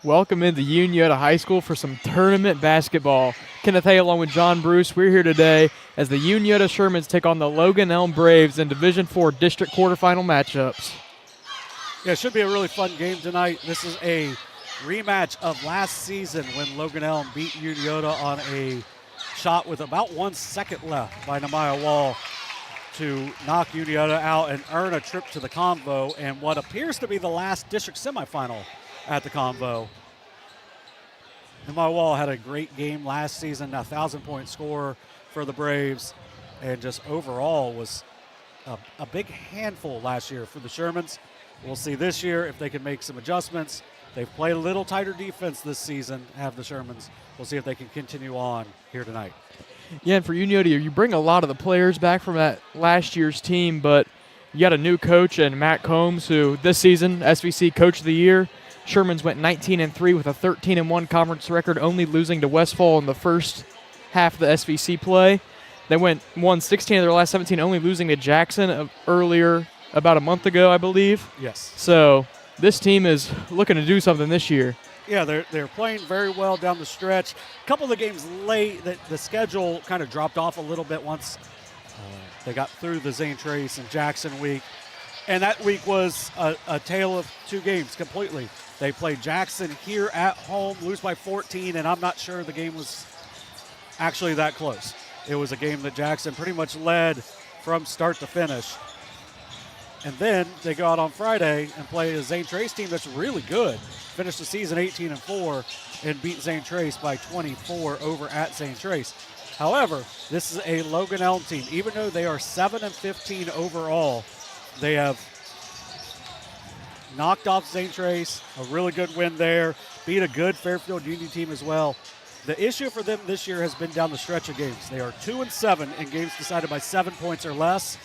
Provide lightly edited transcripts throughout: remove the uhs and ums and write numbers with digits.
Welcome into Unioto High School for some tournament basketball. Kenneth Hay along with John Bruce. We're here today as the Unioto Shermans take on the Logan Elm Braves in Division IV District Quarterfinal matchups. Yeah, it should be a really fun game tonight. This is a rematch of last season when Logan Elm beat Unioto on a shot with about 1 second left by Nehemiah Wall to knock Unioto out and earn a trip to the Convo and what appears to be the last district semifinal at the Convo. Nehemiah Wall had a great game last season, a 1,000-point score for the Braves, and just overall was a big handful last year for the Shermans. We'll see this year if they can make some adjustments. They've played a little tighter defense this season, have the Shermans. We'll see if they can continue on here tonight. Yeah, and for Unioto, you bring a lot of the players back from that last year's team, but you got a new coach in Matt Combs, who this season, SVC Coach of the Year. Shermans went 19-3 with a 13-1 conference record, only losing to Westfall in the first half of the SVC play. They won 16 of their last 17, only losing to Jackson earlier, about a month ago, I believe. Yes. So this team is looking to do something this year. Yeah, they're playing very well down the stretch. A couple of the games late, the schedule kind of dropped off a little bit once they got through the Zane Trace and Jackson week. And that week was a tale of two games completely. They played Jackson here at home, lose by 14, and I'm not sure the game was actually that close. It was a game that Jackson pretty much led from start to finish. And then they go out on Friday and play a Zane Trace team that's really good. Finished the season 18-4 and beat Zane Trace by 24 over at Zane Trace. However, this is a Logan Elm team. Even though they are 7-15 overall, they have knocked off Zane Trace, a really good win there, beat a good Fairfield Union team as well. The issue for them this year has been down the stretch of games. They are 2-7 in games decided by 7 points or less,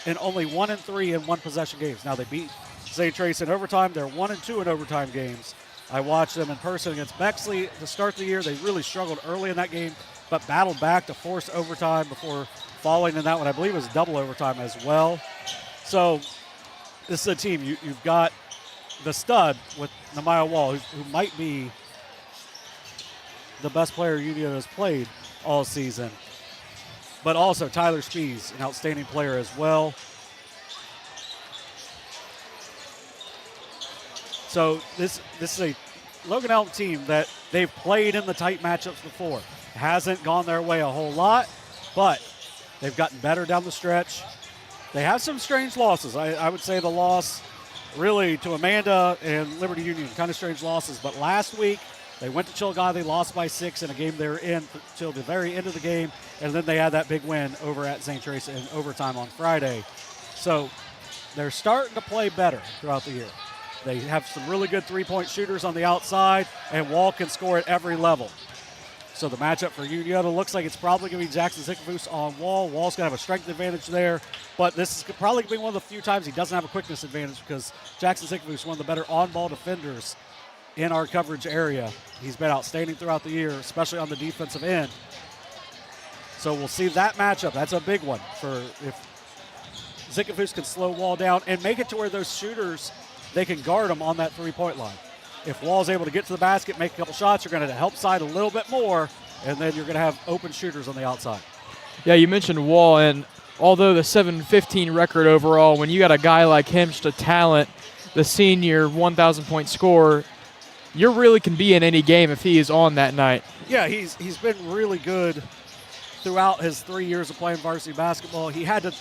and only 1-3 in one-possession games. Now, they beat Zane Trace in overtime. They're 1-2 in overtime games. I watched them in person against Bexley to start the year. They really struggled early in that game, but battled back to force overtime before falling in that one. I believe it was double overtime as well. So this is a team. You've got the stud with Nehemiah Wall, who might be the best player Unioto has played all season. But also Tyler Spees, an outstanding player as well. So this is a Logan Elm team that they've played in the tight matchups before. It hasn't gone their way a whole lot, but they've gotten better down the stretch. They have some strange losses. I would say the loss really to Amanda and Liberty Union, kind of strange losses. But last week, they went to Chillicothe, they lost by 6 in a game they were in till the very end of the game, and then they had that big win over at St. Trace in overtime on Friday. So they're starting to play better throughout the year. They have some really good three-point shooters on the outside, and Wall can score at every level. So the matchup for Unioto looks like it's probably going to be Jackson Zickafoos on Wall. Wall's going to have a strength advantage there, but this is probably going to be one of the few times he doesn't have a quickness advantage because Jackson Zickafoos is one of the better on-ball defenders in our coverage area. He's been outstanding throughout the year, especially on the defensive end. So we'll see that matchup. That's a big one for if Zickafoos can slow Wall down and make it to where those shooters, they can guard them on that three-point line. If Wall's able to get to the basket, make a couple shots, you're going to help side a little bit more, and then you're going to have open shooters on the outside. Yeah, you mentioned Wall, and although the 7-15 record overall, when you got a guy like him, just a talent, the senior 1,000-point scorer, you really can be in any game if he is on that night. Yeah, he's been really good throughout his 3 years of playing varsity basketball. He had to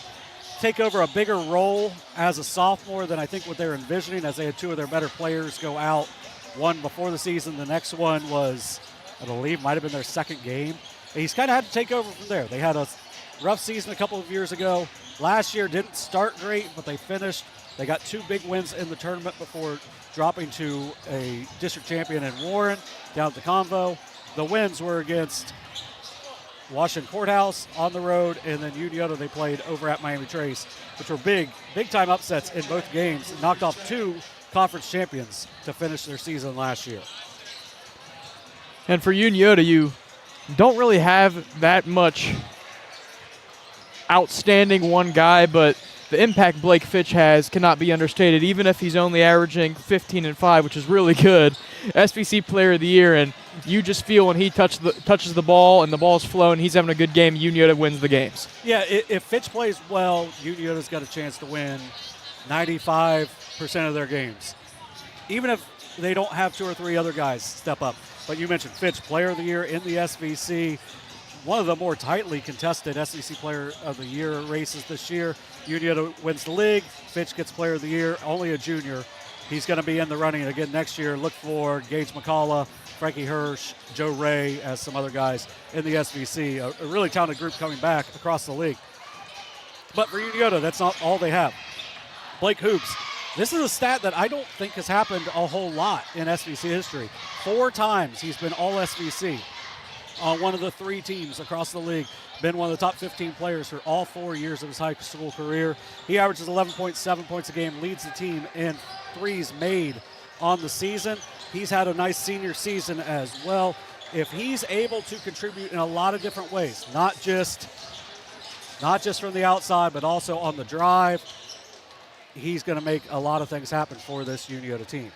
take over a bigger role as a sophomore than I think what they're envisioning, as they had two of their better players go out. One before the season, the next one was, I believe, might have been their second game. And he's kind of had to take over from there. They had a rough season a couple of years ago. Last year didn't start great, but they finished. They got two big wins in the tournament before dropping to a district champion in Warren down at the Convo. The wins were against Washington Courthouse on the road, and then Unioto they played over at Miami Trace, which were big-time upsets in both games, and knocked off two conference champions to finish their season last year. And for Unioto, you don't really have that much outstanding one guy, but the impact Blake Fitch has cannot be understated, even if he's only averaging 15 and 5, which is really good. SVC Player of the Year, and you just feel when he touches the ball and the ball's flowing, he's having a good game, Unioto wins the games. Yeah, if Fitch plays well, Unioto's got a chance to win 95% of their games, even if they don't have 2 or 3 other guys step up. But you mentioned Fitch, Player of the Year in the SVC. One of the more tightly contested SEC Player of the Year races this year. Unioto wins the league. Fitch gets Player of the Year, only a junior. He's going to be in the running again next year. Look for Gage McCullough, Frankie Hirsch, Joe Ray as some other guys in the SVC. A really talented group coming back across the league. But for Unioto, that's not all they have. Blake Hoops. This is a stat that I don't think has happened a whole lot in SVC history. 4 times he's been all SVC. On one of the 3 teams across the league, been one of the top 15 players for all 4 years of his high school career. He averages 11.7 points a game, leads the team in threes made on the season. He's had a nice senior season as well. If he's able to contribute in a lot of different ways, not just from the outside, but also on the drive, he's going to make a lot of things happen for this Unioto team.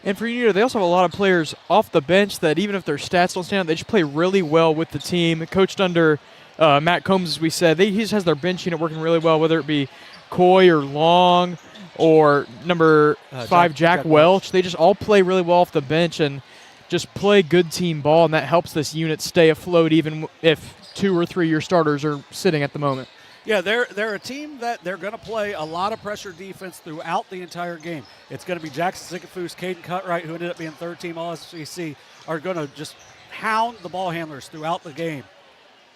And for Unioto, they also have a lot of players off the bench that even if their stats don't stand out, they just play really well with the team. Coached under Matt Combs, as we said, he just has their bench unit working really well, whether it be Coy or Long or number 5, Jack Welch. They just all play really well off the bench and just play good team ball, and that helps this unit stay afloat even if 2 or 3 year starters are sitting at the moment. Yeah, they're a team that they're going to play a lot of pressure defense throughout the entire game. It's going to be Jackson Zickafoos, Caden Cutright, who ended up being 3rd team All-SEC, are going to just hound the ball handlers throughout the game.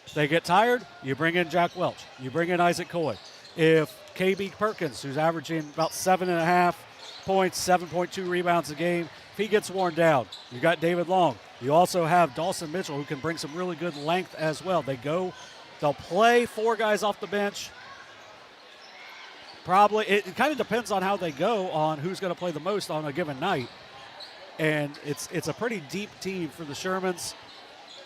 If they get tired, you bring in Jack Welch. You bring in Isaac Coy. If KB Perkins, who's averaging about 7.5 points, 7.2 rebounds a game, if he gets worn down, you got David Long. You also have Dawson Mitchell, who can bring some really good length as well. They'll play 4 guys off the bench. Probably, it kind of depends on how they go on who's going to play the most on a given night. And it's a pretty deep team for the Shermans,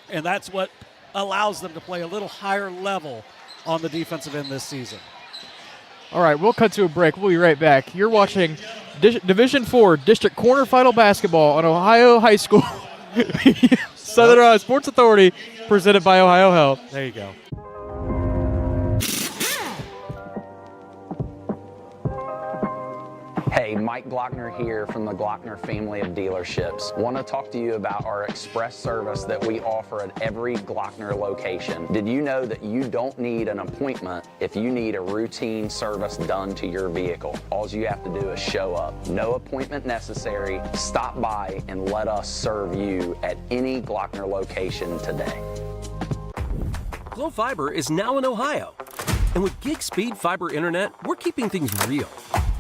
and that's what allows them to play a little higher level on the defensive end this season. All right, we'll cut to a break. We'll be right back. You're watching Division IV District Quarterfinal basketball on Ohio High School. Southern Ohio Sports Authority, presented by Ohio Health. There you go. Hey, Mike Glockner here from the Glockner family of dealerships. Want to talk to you about our express service that we offer at every Glockner location. Did you know that you don't need an appointment if you need a routine service done to your vehicle? All you have to do is show up. No appointment necessary. Stop by and let us serve you at any Glockner location today. Glo Fiber is now in Ohio. And with gig speed fiber internet, we're keeping things real.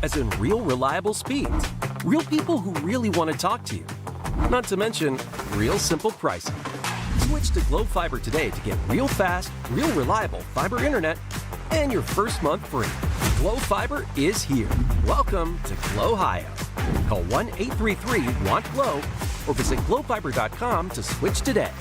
As in real reliable speeds. Real people who really want to talk to you. Not to mention, real simple pricing. Switch to Glo Fiber today to get real fast, real reliable fiber internet and your first month free. Glo Fiber is here. Welcome to Glo Ohio. Call 1-833-WANT-GLO or visit glofiber.com to switch today.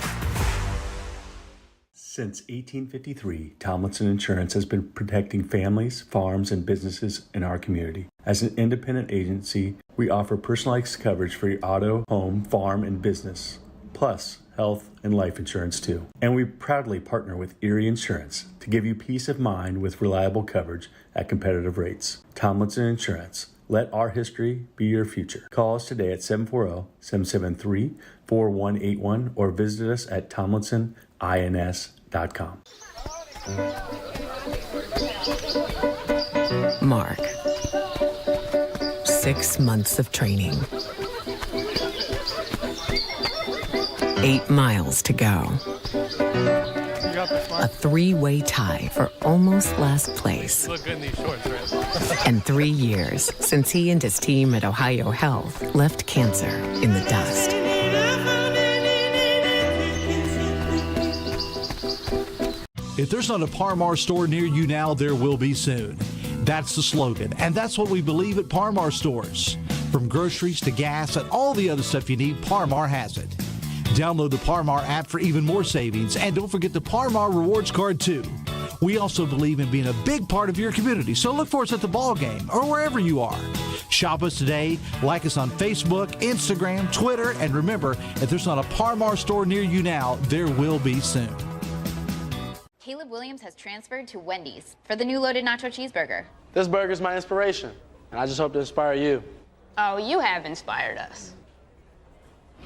Since 1853, Tomlinson Insurance has been protecting families, farms, and businesses in our community. As an independent agency, we offer personalized coverage for your auto, home, farm, and business, plus health and life insurance too. And we proudly partner with Erie Insurance to give you peace of mind with reliable coverage at competitive rates. Tomlinson Insurance. Let our history be your future. Call us today at 740-773-4181 or visit us at tomlinsonins.com. Mark. 6 months of training. 8 miles to go. A 3-way tie for almost last place. Look good in these shorts, right? And 3 years since he and his team at Ohio Health left cancer in the dust. If there's not a Par-Mar store near you now, there will be soon. That's the slogan, and that's what we believe at Par-Mar stores. From groceries to gas and all the other stuff you need, Par-Mar has it. Download the Par-Mar app for even more savings, and don't forget the Par-Mar rewards card too. We also believe in being a big part of your community, so look for us at the ball game or wherever you are. Shop us today, like us on Facebook, Instagram, Twitter, and remember, if there's not a Par Mar store near you now, there will be soon. Caleb Williams has transferred to Wendy's for the new loaded nacho cheeseburger. This burger's my inspiration, and I just hope to inspire you. Oh, you have inspired us.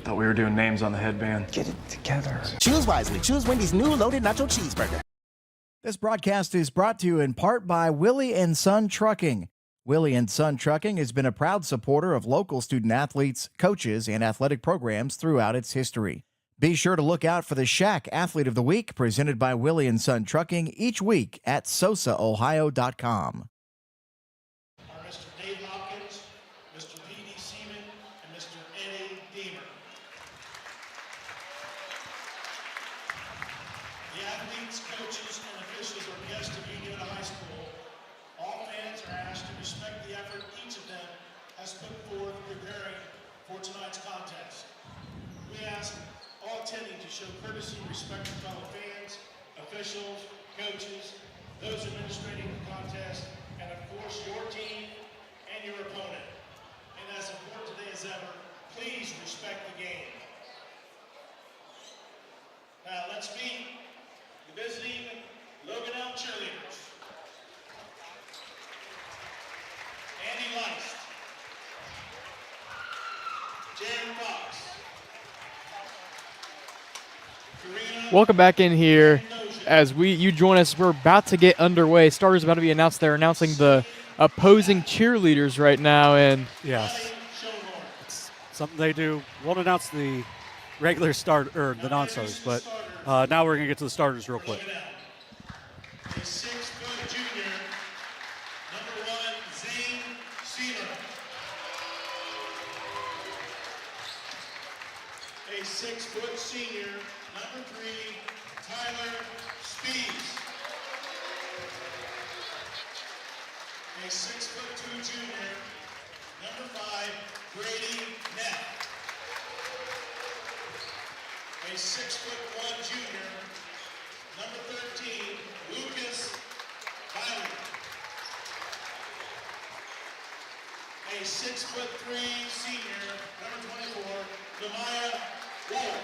Thought we were doing names on the headband. Get it together. Choose wisely. Choose Wendy's new loaded nacho cheeseburger. This broadcast is brought to you in part by Willie & Son Trucking. Willie & Son Trucking has been a proud supporter of local student athletes, coaches, and athletic programs throughout its history. Be sure to look out for the Shack Athlete of the Week presented by Willie & Son Trucking each week at sosaohio.com. Are Mr. Dave Hopkins, Mr. P.D. Seaman, and Mr. Eddie Deemer. The athletes, coaches, and officials are guests of Unioto High School. All fans are asked to respect the effort each of them has put forth preparing for tonight's contest. We ask all attending to show courtesy and respect to fellow fans, officials, coaches, those administrating the contest, and of course your team and your opponent. And as important today as ever, please respect the game. Now let's meet the visiting Logan Elm cheerleaders. Andy Leist, Jan Fox, Welcome back in here as you join us. We're about to get underway. Starters about to be announced. They're announcing the opposing cheerleaders right now. And yes, it's something they do. Won't announce the regular start or the non-starters, but now we're going to get to the starters real quick. A 6-foot junior, number 1, Zane Sealer. A 6-foot senior, number 3, Tyler Speeds. A 6'2" junior, number 5, Brady Neff. A 6'1" junior, number 13, Lucas Byron. A 6'3" senior, number 24, Lamaya Ward.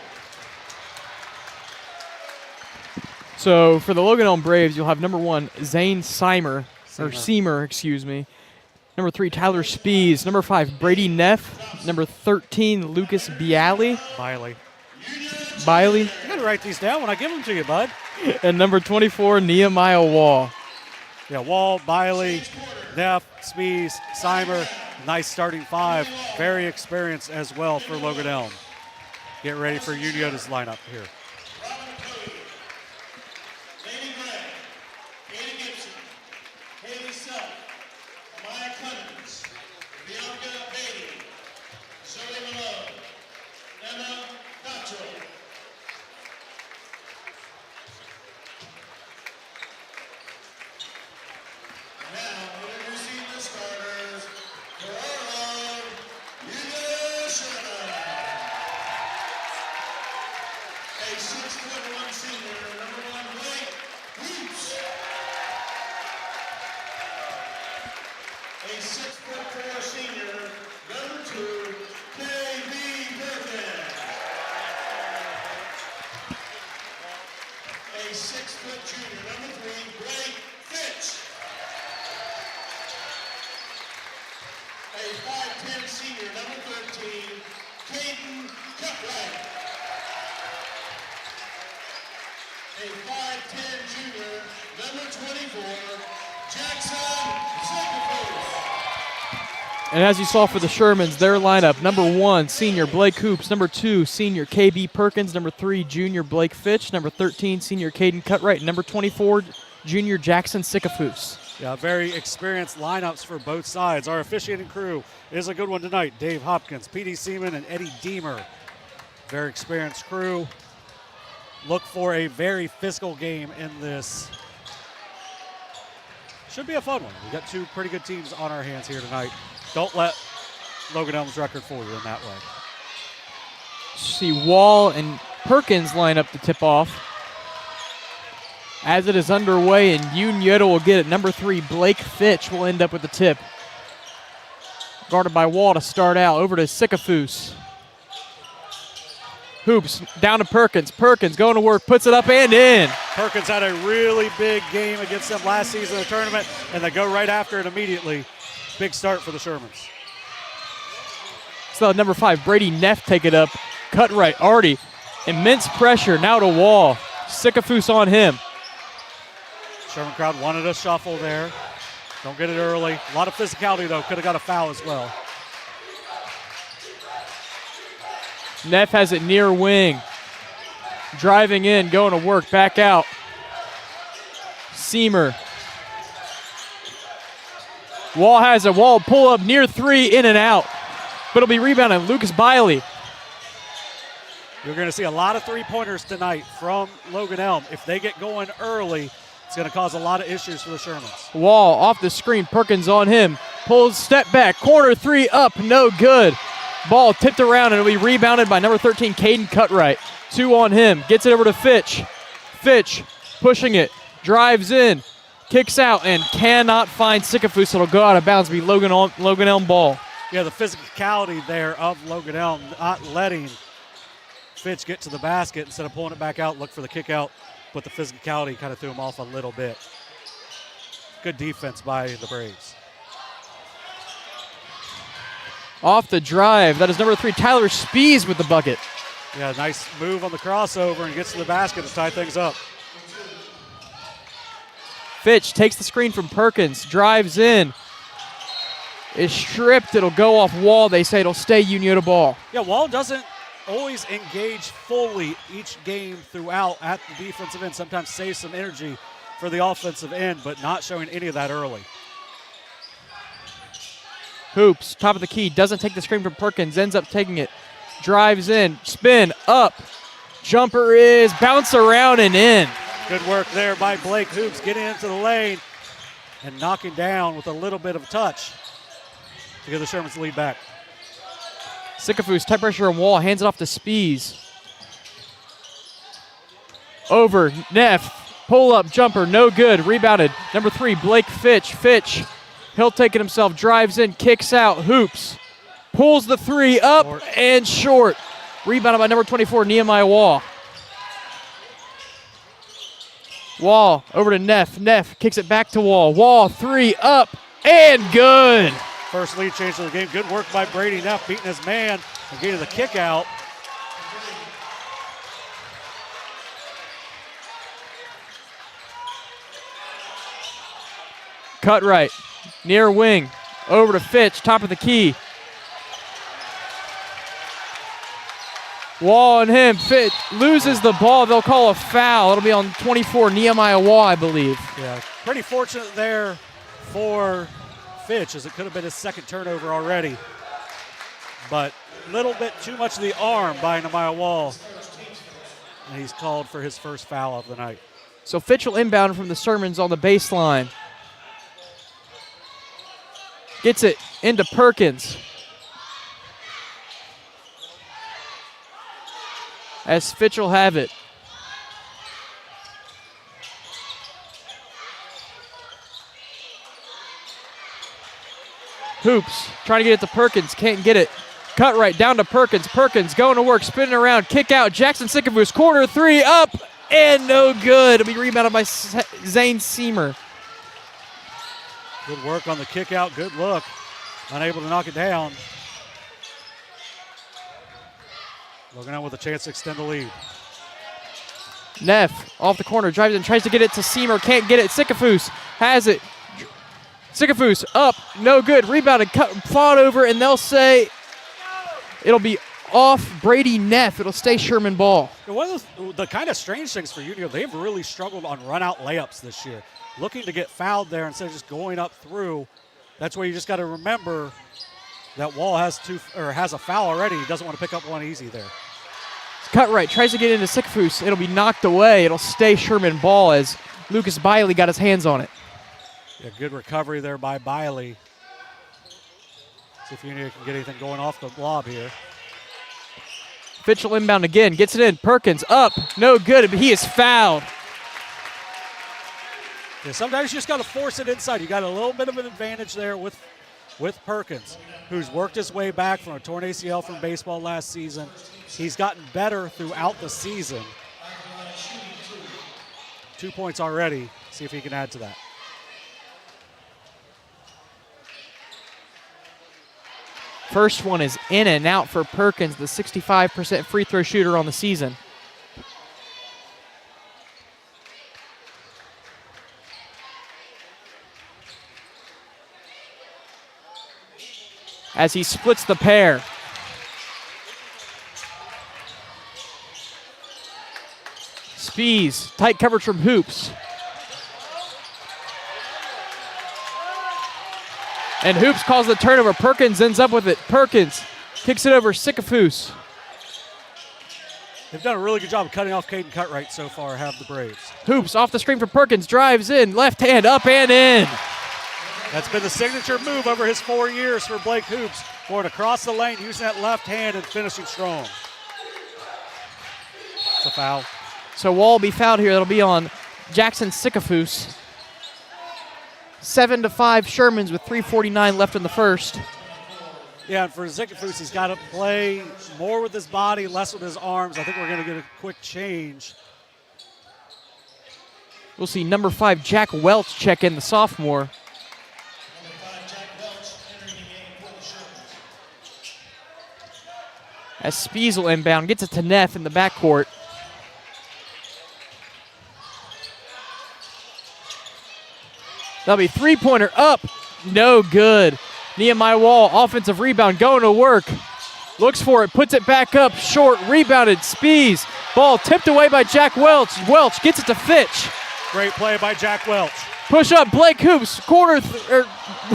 so for the Logan Elm Braves, you'll have number 1, Zane Seymour, excuse me. Number 3, Tyler Spees. Number 5, Brady Neff. Number 13, Lucas Biley. You gotta write these down when I give them to you, bud. And number 24, Nehemiah Wall. Yeah, Wall, Biley, Neff, Spees, Seimer. Nice starting 5. Very experienced as well for Logan Elm. Get ready for Unioto's lineup here. And as you saw for the Shermans, their lineup, number 1, senior Blake Hoops. Number 2, senior KB Perkins. Number 3, junior Blake Fitch. Number 13, senior Caden Cutright. And number 24, junior Jackson Sycophus. Yeah, very experienced lineups for both sides. Our officiating crew is a good one tonight. Dave Hopkins, P.D. Seaman, and Eddie Deemer. Very experienced crew. Look for a very physical game in this. Should be a fun one. We've got 2 pretty good teams on our hands here tonight. Don't let Logan Elm's record fool you in that way. See Wall and Perkins line up to tip off. as it is underway, and Unioto will get it. Number 3, Blake Fitch will end up with the tip. Guarded by Wall to start out. Over to Sikafus. Hoops down to Perkins. Perkins going to work, puts it up and in. Perkins had a really big game against them last season in the tournament, and they go right after it immediately. Big start for the Shermans. So number 5, Brady Neff take it up. Cut right, Artie. Immense pressure, now to Wall. Sikafus on him. Sherman crowd wanted a shuffle there. Don't get it early. A lot of physicality, though. Could have got a foul as well. Neff has it near wing. Driving in, going to work, back out. Seamer. Wall has a Wall pull up near 3, in and out. But it'll be rebounded. Lucas Biley. You're going to see a lot of three-pointers tonight from Logan Elm. If they get going early, it's going to cause a lot of issues for the Shermans. Wall off the screen. Perkins on him. Pulls, step back. Corner 3 up. No good. Ball tipped around, and it'll be rebounded by number 13, Caden Cutright. 2 on him. Gets it over to Fitch. Fitch pushing it. Drives in. Kicks out and cannot find Sikafus. It'll go out of bounds. It'll be Logan Elm ball. Yeah, the physicality there of Logan Elm, not letting Fitch get to the basket. Instead of pulling it back out, look for the kick out. But the physicality kind of threw him off a little bit. Good defense by the Braves. Off the drive. That is number 3, Tyler Spees with the bucket. Yeah, nice move on the crossover and gets to the basket to tie things up. Fitch takes the screen from Perkins, drives in, is stripped. It'll go off Wall. They say it'll stay Unioto ball. Yeah, Wall doesn't always engage fully each game throughout at the defensive end. Sometimes save some energy for the offensive end, but not showing any of that early. Hoops, top of the key, doesn't take the screen from Perkins, ends up taking it. Drives in, spin, up. Jumper is bounce around and in. Good work there by Blake Hoops, getting into the lane and knocking down with a little bit of touch to give the Shermans the lead back. Sikafus, tight pressure on Wall, hands it off to Spees. Over, Neff, pull up, jumper, no good, rebounded. Number 3, Blake Fitch. Fitch, he'll take it himself, drives in, kicks out, Hoops. Pulls the 3 up short. And short. Rebounded by number 24, Nehemiah Wall. Wall over to Neff. Neff kicks it back to Wall. Wall 3 up and good. First lead change of the game. Good work by Brady Neff, beating his man and getting the kick out. Cut right, near wing, over to Fitch, top of the key. Wall on him, Fitch loses the ball. They'll call a foul. It'll be on 24, Nehemiah Wall, I believe. Yeah, pretty fortunate there for Fitch, as it could have been his second turnover already. But a little bit too much of the arm by Nehemiah Wall. And he's called for his first foul of the night. So Fitch will inbound from the Shermans on the baseline. Gets it into Perkins. As Fitch will have it. Hoops, trying to get it to Perkins, can't get it. Cut right, down to Perkins. Perkins going to work, spinning around, kick out. Jackson Sikafus, corner 3, up, and no good. It'll be rebounded by Zane Seamer. Good work on the kick out, good look. Unable to knock it down. Logan Elm with a chance to extend the lead. Neff off the corner, drives in, tries to get it to Seamer, can't get it. Sikafus has it. Sikafus up, no good, rebounded, fought over, and they'll say it'll be off Brady Neff. It'll stay Sherman ball. One of the kind of strange things for Unioto, they've really struggled on run-out layups this year. Looking to get fouled there instead of just going up through. That's where you just got to remember that Wall has a foul already. He doesn't want to pick up one easy there. Cut right, tries to get into Sikafus. It'll be knocked away. It'll stay Sherman ball as Lucas Biley got his hands on it. Yeah, good recovery there by Biley. See if Unioto can get anything going off the lob here. Fitch will inbound again, gets it in. Perkins up, no good, but he is fouled. Yeah, sometimes you just got to force it inside. You got a little bit of an advantage there with Perkins, who's worked his way back from a torn ACL from baseball last season. He's gotten better throughout the season. 2 points already. See if he can add to that. First one is in and out for Perkins, the 65% free throw shooter on the season. As he splits the pair. Spees, tight coverage from Hoops. And Hoops calls the turnover. Perkins ends up with it. Perkins kicks it over Sikafus. They've done a really good job of cutting off Caden Cutright so far, have the Braves. Hoops off the screen for Perkins, drives in, left hand up and in. That's been the signature move over his 4 years for Blake Hoops, going across the lane, using that left hand and finishing strong. It's a foul. So Wall will be fouled here. That'll be on Jackson Sikafus. 7-5 Shermans with 3:49 left in the first. Yeah, and for Sikafus, he's got to play more with his body, less with his arms. I think we're going to get a quick change. We'll see number 5 Jack Welch check in, the sophomore. As Spees inbound, gets it to Neff in the backcourt. That'll be three-pointer up, no good. Nehemiah Wall, offensive rebound, going to work. Looks for it, puts it back up, short, rebounded, Spees. Ball tipped away by Jack Welch. Welch gets it to Fitch. Great play by Jack Welch. Push up, Blake Hoops,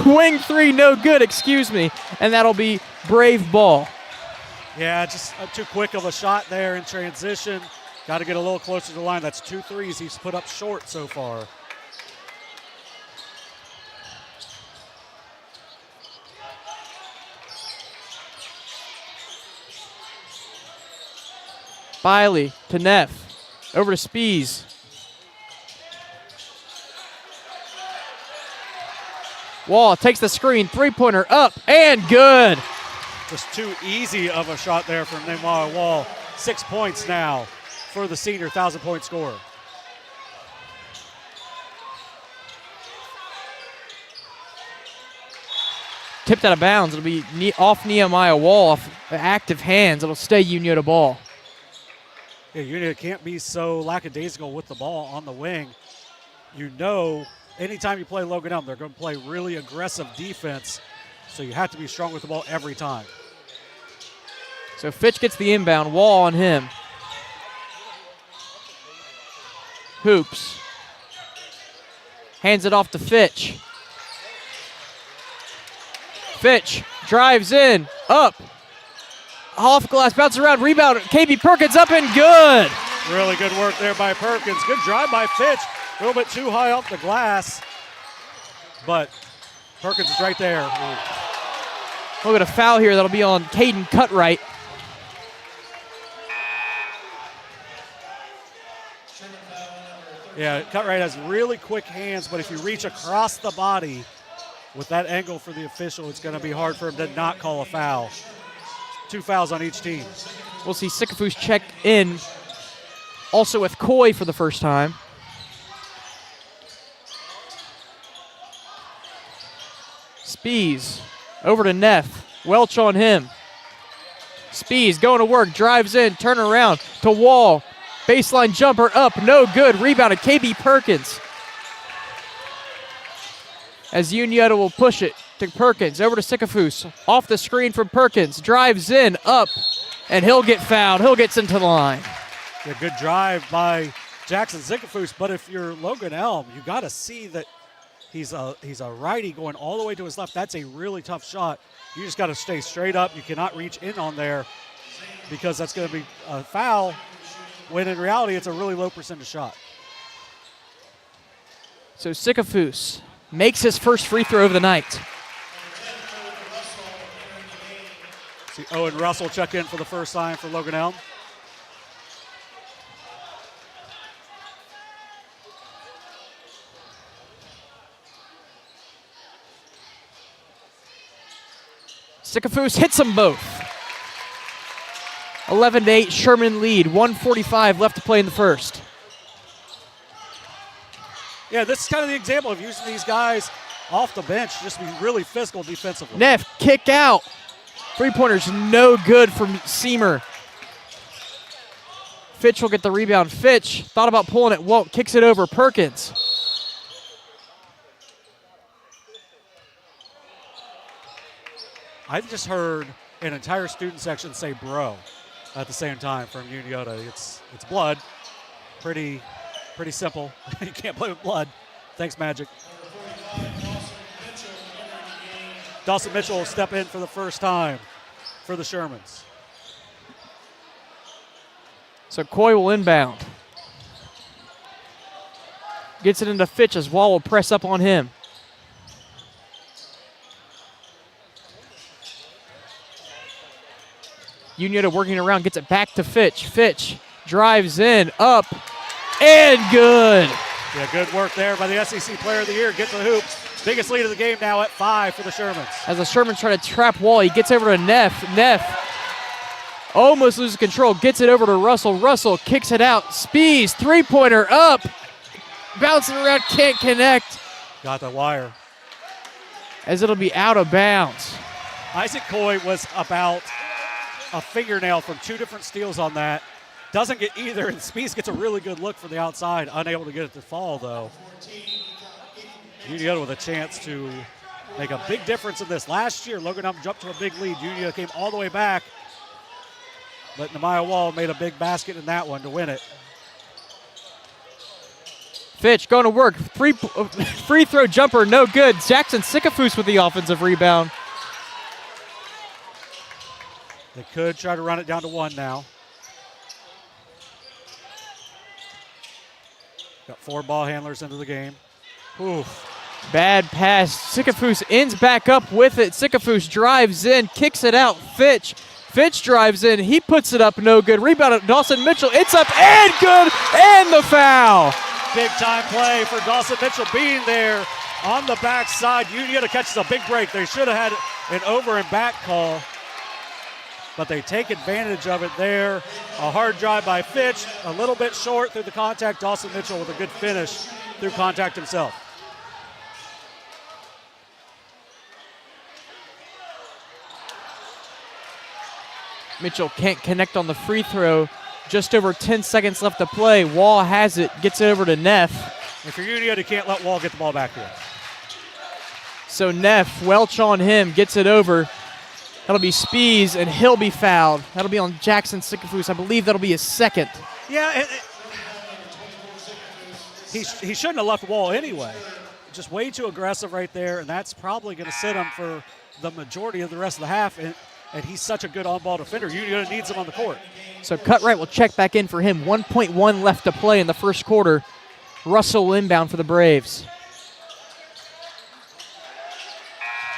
wing three, no good, excuse me. And that'll be Brave ball. Yeah, just too quick of a shot there in transition. Got to get a little closer to the line. That's 2 threes he's put up short so far. Biley to Neff, over to Spees. Wall takes the screen, three-pointer up and good. Just too easy of a shot there from Nehemiah Wall. 6 points now for the senior 1,000-point scorer. Tipped out of bounds. It'll be off Nehemiah Wall, off active hands. It'll stay Unioto ball. Yeah, Unioto can't be so lackadaisical with the ball on the wing. You know, anytime you play Logan Elm, they're going to play really aggressive defense, so you have to be strong with the ball every time. So Fitch gets the inbound, Wall on him. Hoops. Hands it off to Fitch. Fitch drives in, up. Off glass, bounces around, rebound. KB Perkins up and good. Really good work there by Perkins. Good drive by Fitch. A little bit too high off the glass, but Perkins is right there. Look at a foul here. That'll be on Caden Cutright. Yeah, Cutright has really quick hands, but if you reach across the body with that angle for the official, it's going to be hard for him to not call a foul. 2 fouls on each team. We'll see Sikafus check in, also with Coy for the first time. Spees over to Neff. Welch on him. Spees going to work, drives in, turn around to Wall. Baseline jumper up, no good. Rebounded KB Perkins. As Unioto will push it to Perkins, over to Sikafus. Off the screen from Perkins, drives in, up, and he'll get fouled. He'll get sent to the line. Yeah, good drive by Jackson Sikafus, but if you're Logan Elm, you got to see that he's a righty going all the way to his left. That's a really tough shot. You just got to stay straight up. You cannot reach in on there because that's going to be a foul, when in reality it's a really low percentage shot. So Sikafus makes his first free throw of the night. See Owen Russell check in for the first time for Logan Elm. Sikafus hits them both. 11-8, Sherman lead. 1:45 left to play in the first. Yeah, this is kind of the example of using these guys off the bench, just be really physical defensively. Neff, kick out. Three-pointer's no good from Seamer. Fitch will get the rebound. Fitch thought about pulling it, won't. Kicks it over. Perkins. I just heard an entire student section say bro at the same time from Unioto. It's blood. Pretty simple. You can't play with blood. Thanks, Magic. Dawson Mitchell will step in for the first time for the Shermans. So Coy will inbound. Gets it into Fitch as Wall will press up on him. Unioto working around, gets it back to Fitch. Fitch drives in, up, and good. Yeah, good work there by the SEC Player of the Year. Get to the hoop. Biggest lead of the game now at 5 for the Shermans. As the Shermans try to trap Wall, he gets over to Neff. Neff almost loses control, gets it over to Russell. Russell kicks it out. Spees, three-pointer up. Bouncing around, can't connect. Got the wire. As it'll be out of bounds. Isaac Coy was about a fingernail from 2 different steals on that. Doesn't get either, and Spees gets a really good look from the outside. Unable to get it to fall, though. Unioto with a chance to make a big difference in this. Last year, Logan Elm jumped to a big lead. Unioto came all the way back, but Nehemiah Wall made a big basket in that one to win it. Fitch going to work. Free throw jumper, no good. Jackson Sikafus with the offensive rebound. They could try to run it down to 1 now. Got 4 ball handlers into the game. Oof. Bad pass. Sikafus ends back up with it. Sikafus drives in, kicks it out. Fitch drives in. He puts it up, no good. Rebound at Dawson Mitchell. It's up and good, and the foul. Big time play for Dawson Mitchell being there on the backside. Unioto catches a big break. They should have had an over and back call, but they take advantage of it there. A hard drive by Fitch, a little bit short through the contact. Dawson Mitchell with a good finish through contact himself. Mitchell can't connect on the free throw. Just over 10 seconds left to play. Wall has it, gets it over to Neff. If you're Unioto, you can't let Wall get the ball back here. So Neff, Welch on him, gets it over. That'll be Spees, and he'll be fouled. That'll be on Jackson Sikafus. I believe that'll be his second. Yeah, he shouldn't have left Wall anyway. Just way too aggressive right there, and that's probably going to sit him for the majority of the rest of the half. And he's such a good on-ball defender. Unioto needs him on the court. So Cutright will check back in for him. 1.1 left to play in the first quarter. Russell inbound for the Braves.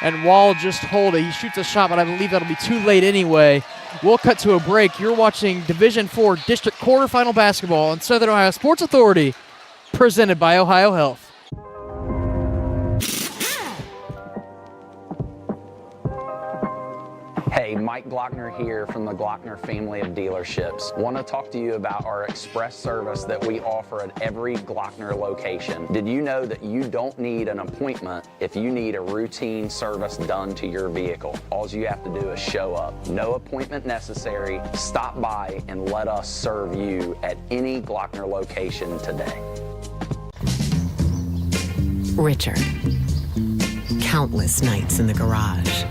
And Wall just hold it. He shoots a shot, but I believe that'll be too late anyway. We'll cut to a break. You're watching Division IV District Quarterfinal basketball on Southern Ohio Sports Authority, presented by Ohio Health. Hey, Mike Glockner here from the Glockner family of dealerships. Want to talk to you about our express service that we offer at every Glockner location. Did you know that you don't need an appointment if you need a routine service done to your vehicle? All you have to do is show up. No appointment necessary. Stop by and let us serve you at any Glockner location today. Richard. Countless nights in the garage.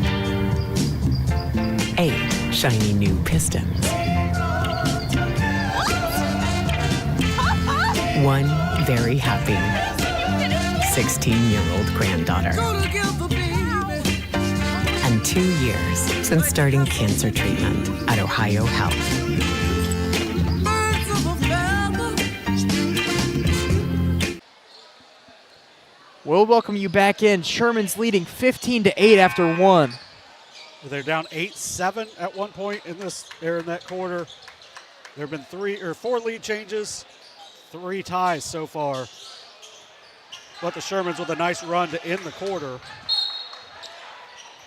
8 shiny new pistons. 1 very happy 16-year-old granddaughter. And 2 years since starting cancer treatment at Ohio Health. We'll welcome you back in. Sherman's leading 15-8 after 1. They're down 8-7 at one point in that quarter. There have been 4 lead changes, 3 ties so far. But the Shermans with a nice run to end the quarter.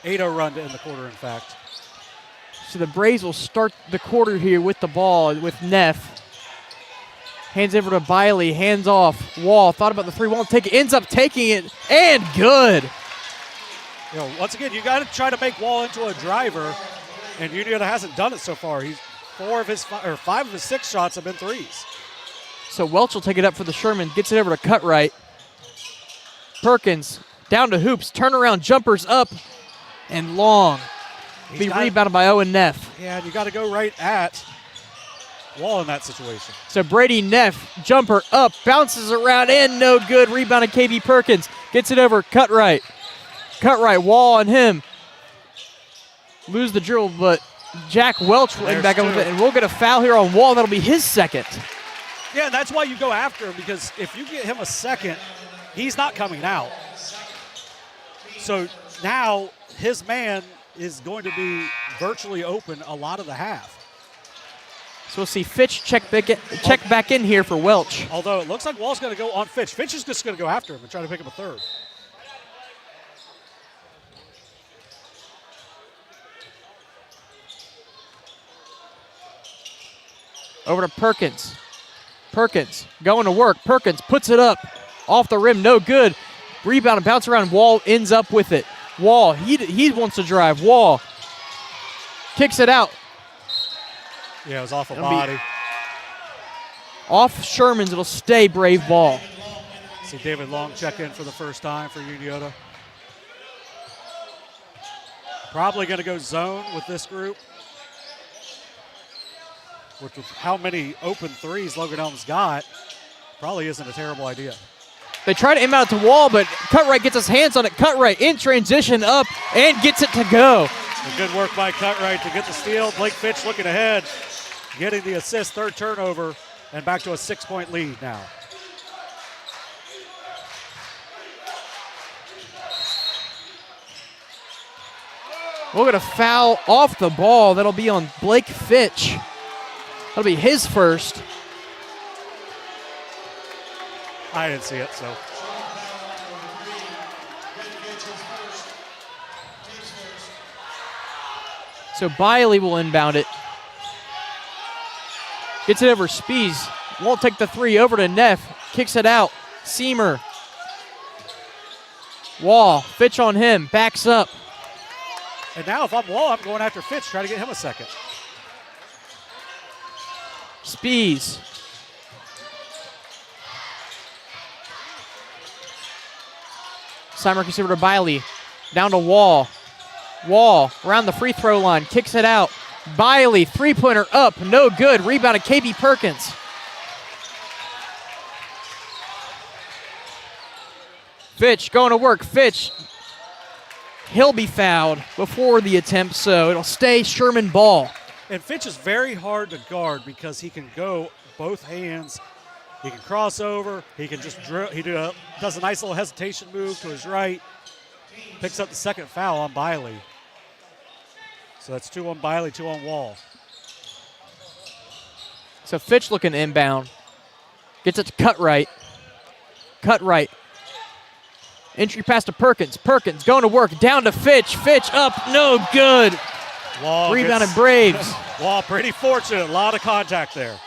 8-0 run to end the quarter, in fact. So the Braves will start the quarter here with the ball with Neff. Hands over to Biley, hands off. Wall thought about the three, won't take it, ends up taking it, and good. You know, once again, you got to try to make Wall into a driver, and Unioto hasn't done it so far. He's 5 of his 6 shots have been threes. So Welch will take it up for the Sherman, gets it over to Cutright. Perkins down to Hoops, turnaround jumpers up and long. Be rebounded by Owen Neff. Yeah, and you got to go right at Wall in that situation. So Brady Neff, jumper up, bounces around, and no good. Rebounded KB Perkins. Gets it over Cutright. Cutright, Wall on him. Lose the dribble, but Jack Welch will back up with it, and we'll get a foul here on Wall. That'll be his second. Yeah, that's why you go after him, because if you get him a second, he's not coming out. So now his man is going to be virtually open a lot of the half. So we'll see Fitch check back in here for Welch. Although it looks like Wall's going to go on Fitch. Fitch is just going to go after him and try to pick up a third. Over to Perkins. Perkins going to work. Perkins puts it up. Off the rim, no good. Rebound and bounce around. Wall ends up with it. Wall, he wants to drive. Wall kicks it out. Yeah, it was off a body. Off Shermans, it'll stay Brave ball. See David Long check in for the first time for Unioto. Probably going to go zone with this group. Which, with how many open threes Logan Elm's got, probably isn't a terrible idea. They try to inbound it to Wall, but Cutright gets his hands on it. Cutright in transition up and gets it to go. Good work by Cutright to get the steal. Blake Fitch looking ahead, getting the assist, third turnover, and back to a 6-point lead now. We'll get a foul off the ball. That'll be on Blake Fitch. That'll be his first. I didn't see it, so. So Biley will inbound it. Gets it over Spees. Won't take the three. Over to Neff. Kicks it out. Seamer. Wall. Fitch on him. Backs up. And now if I'm Wall, I'm going after Fitch, try to get him a second. Spees. Simon gets over to Biley. Down to Wall. Wall around the free throw line. Kicks it out. Biley, three-pointer up. No good. Rebounded KB Perkins. Fitch going to work. Fitch. He'll be fouled before the attempt, so it'll stay Sherman ball. And Fitch is very hard to guard because he can go both hands. He can cross over. He can just drill. He does a nice little hesitation move to his right. Picks up the second foul on Biley. So that's 2 on Biley, 2 on Wall. So Fitch looking inbound. Gets it to Cutright. Cutright. Entry pass to Perkins. Perkins going to work. Down to Fitch. Fitch up. No good. Wall rebounded Braves. Wall pretty fortunate. A lot of contact there.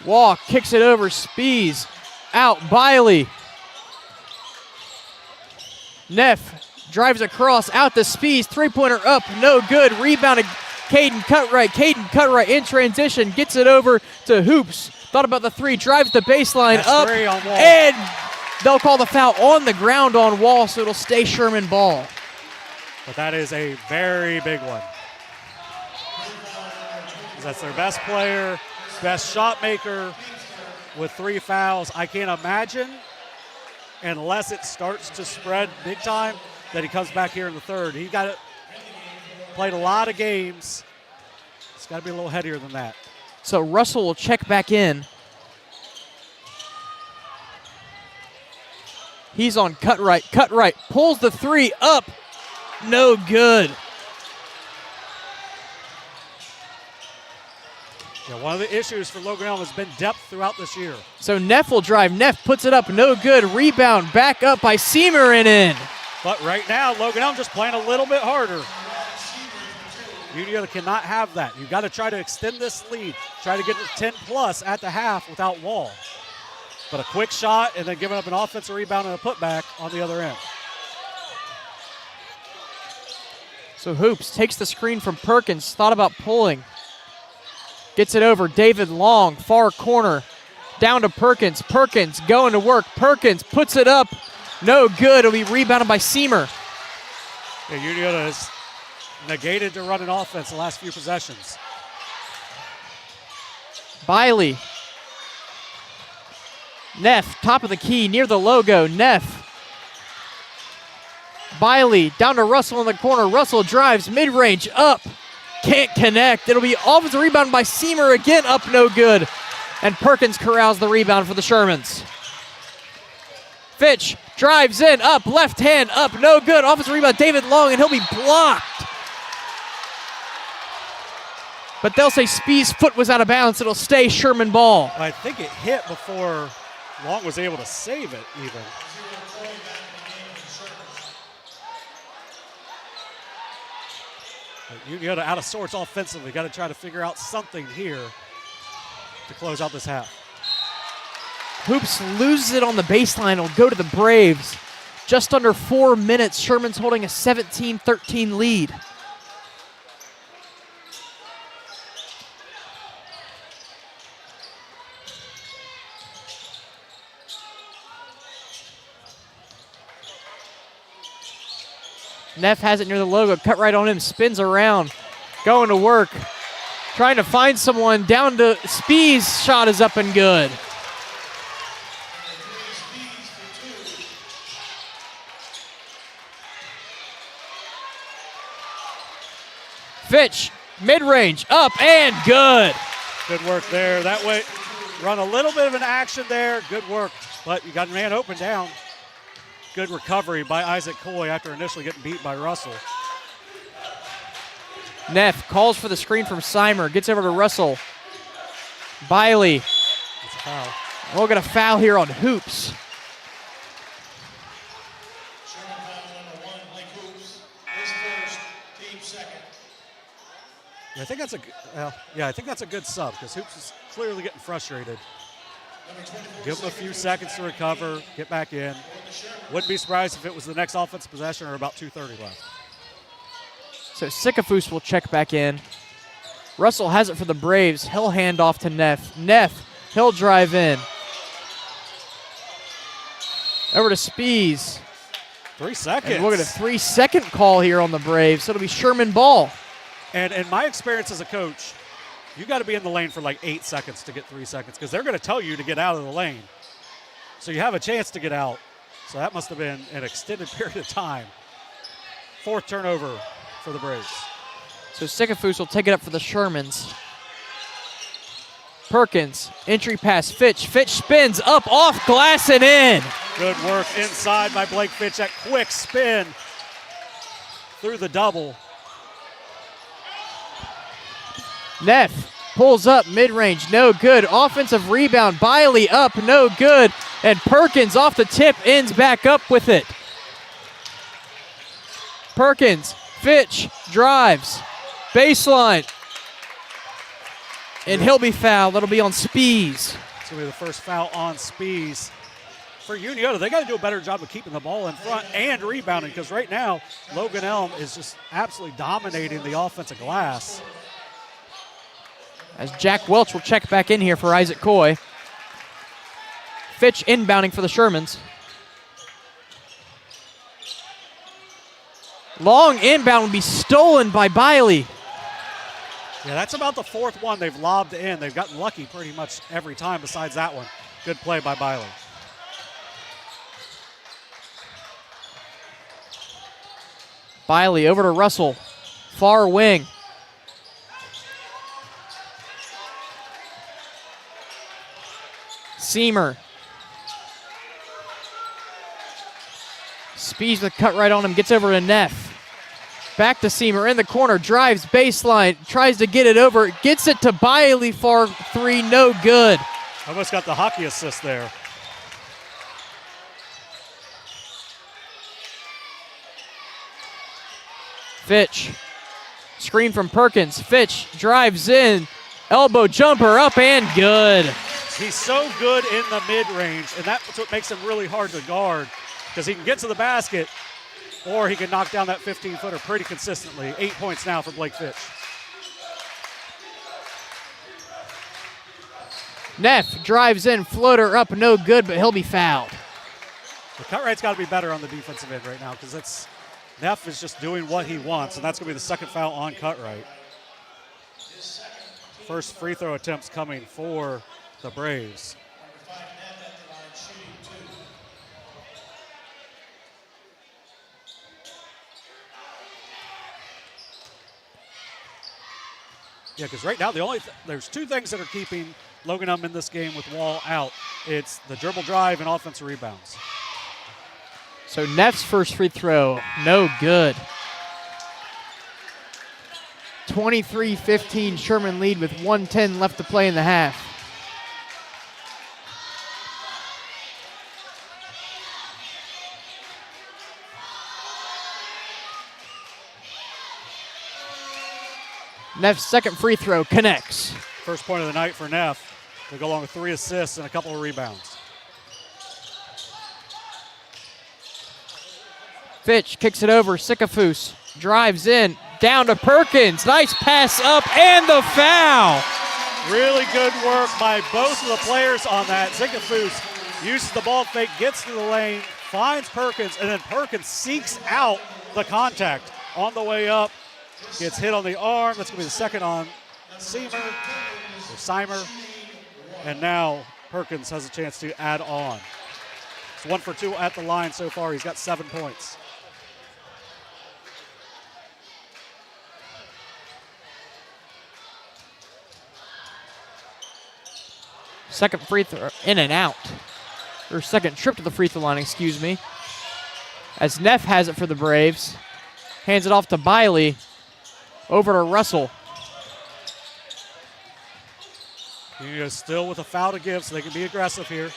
Wall kicks it over. Spees. Out. Biley. Neff drives across. Out to Spees. Three-pointer up. No good. Rebounded Caden Cutright. Caden Cutright in transition. Gets it over to Hoops. Thought about the three. Drives the baseline. That's up. 3 on Wall. And they'll call the foul on the ground on Wall, so it'll stay Sherman ball. But that is a very big one. That's their best player, best shot maker with 3 fouls. I can't imagine, unless it starts to spread big time, that he comes back here in the third. He played a lot of games. It's got to be a little headier than that. So Russell will check back in. He's on Cutright. Cutright pulls the three up. No good. Yeah, one of the issues for Logan Elm has been depth throughout this year. So Neff will drive. Neff puts it up. No good. Rebound back up by Seamer and in. But right now, Logan Elm just playing a little bit harder. Unioto cannot have that. You've got to try to extend this lead. Try to get to 10 plus at the half without Wall. But a quick shot and then giving up an offensive rebound and a putback on the other end. So Hoops takes the screen from Perkins, thought about pulling. Gets it over, David Long, far corner. Down to Perkins, Perkins going to work. Perkins puts it up, no good. It'll be rebounded by Seamer. Yeah, Unioto has negated to run an offense the last few possessions. Biley. Neff, top of the key, near the logo. Neff. Biley down to Russell in the corner. Russell drives mid-range up. Can't connect. It'll be offensive rebound by Seamer again, up no good. And Perkins corrals the rebound for the Shermans. Fitch drives in, up, left hand, up, no good. Offensive rebound, David Long, and he'll be blocked. But they'll say Spee's foot was out of bounds. It'll stay Sherman ball. I think it hit before Long was able to save it even. Unioto out of sorts offensively. Got to try to figure out something here to close out this half. Hoops loses it on the baseline. It'll go to the Braves. Just under 4 minutes. Sherman's holding a 17-13 lead. Neff has it near the logo, cut right on him, spins around, going to work, trying to find someone, down to Spees, shot is up and good. Fitch, mid-range, up and good. Good work there. That way, run a little bit of an action there. Good work, but you got a man open down. Good recovery by Isaac Coy after initially getting beat by Russell. Neff calls for the screen from Seimer, gets over to Russell. Biley. It's a foul. We'll get a foul here on Hoops. I think that's I think that's a good sub because Hoops is clearly getting frustrated. Give him a few seconds to recover, get back in. Wouldn't be surprised if it was the next offensive possession or about 2:30 left. So Sycophus will check back in. Russell has it for the Braves. He'll hand off to Neff. Neff, he'll drive in. Over to Spees. 3 seconds. And we'll get a 3-second call here on the Braves. So it'll be Sherman ball. And in my experience as a coach, you got to be in the lane for like 8 seconds to get 3 seconds because they're going to tell you to get out of the lane. So you have a chance to get out. So that must have been an extended period of time. 4th turnover for the Braves. So Sycophus will take it up for the Shermans. Perkins, entry pass, Fitch. Fitch spins up, off glass and in. Good work inside by Blake Fitch. That quick spin through the double. Neff pulls up mid-range, no good. Offensive rebound, Biley up, no good. And Perkins off the tip, ends back up with it. Perkins, Fitch, drives, baseline. And he'll be fouled. That'll be on Spees. It's going to be the first foul on Spees. For Unioto, they got to do a better job of keeping the ball in front and rebounding because right now, Logan Elm is just absolutely dominating the offensive glass. As Jack Welch will check back in here for Isaac Coy. Fitch inbounding for the Shermans. Long inbound will be stolen by Biley. Yeah, that's about the 4th one they've lobbed in. They've gotten lucky pretty much every time besides that one. Good play by Biley. Biley over to Russell. Far wing. Seamer. Speeds the cut right on him, gets over to Neff. Back to Seamer in the corner, drives baseline, tries to get it over, gets it to Biley, far 3, no good. Almost got the hockey assist there. Fitch. Screen from Perkins. Fitch drives in. Elbow jumper up and good. He's so good in the mid-range, and that's what makes him really hard to guard because he can get to the basket or he can knock down that 15-footer pretty consistently. 8 points now for Blake Fitch. Neff drives in, floater up, no good, but he'll be fouled. The Cutright's got to be better on the defensive end right now because Neff is just doing what he wants, and that's going to be the second foul on Cutright. First free throw attempts coming for the Braves. Yeah, because right now there's two things that are keeping Logan Elm in this game with Wall out. It's the dribble drive and offensive rebounds. So Neff's first free throw, no good. 23-15 Sherman lead with 1:10 left to play in the half. Neff's second free throw connects. First point of the night for Neff. They go along with 3 assists and a couple of rebounds. Fitch kicks it over. Sikafus drives in. Down to Perkins. Nice pass up and the foul. Really good work by both of the players on that. Sikafus uses the ball fake, gets to the lane, finds Perkins, and then Perkins seeks out the contact on the way up. Gets hit on the arm. That's going to be the second on Seimer. And now Perkins has a chance to add on. It's 1 for 2 at the line so far. He's got 7 points. Second free throw in and out. Or second trip to the free throw line, excuse me. As Neff has it for the Braves. Hands it off to Biley. Over to Russell. Unioto still with a foul to give, so they can be aggressive here.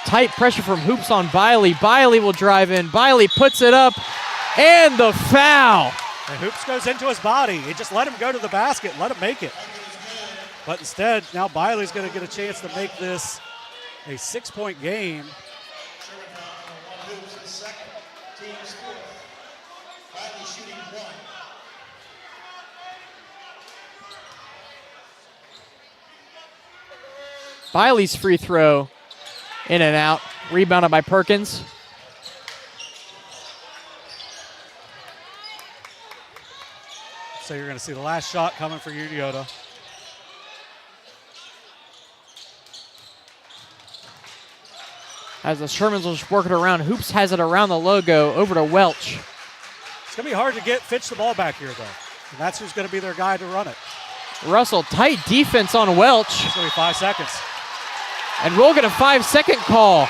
Tight pressure from Hoops on Biley. Biley will drive in. Biley puts it up, and the foul. And Hoops goes into his body. He just let him go to the basket, let him make it. But instead, now Biley's going to get a chance to make this a 6-point game. Biley's free throw in and out. Rebounded by Perkins. So you're going to see the last shot coming for Unioto. As the Shermans will just work it around. Hoops has it around the logo. Over to Welch. It's going to be hard to get Fitch the ball back here, though. And that's who's going to be their guy to run it. Russell, tight defense on Welch. It's going to be 5 seconds. And we'll get a 5-second call.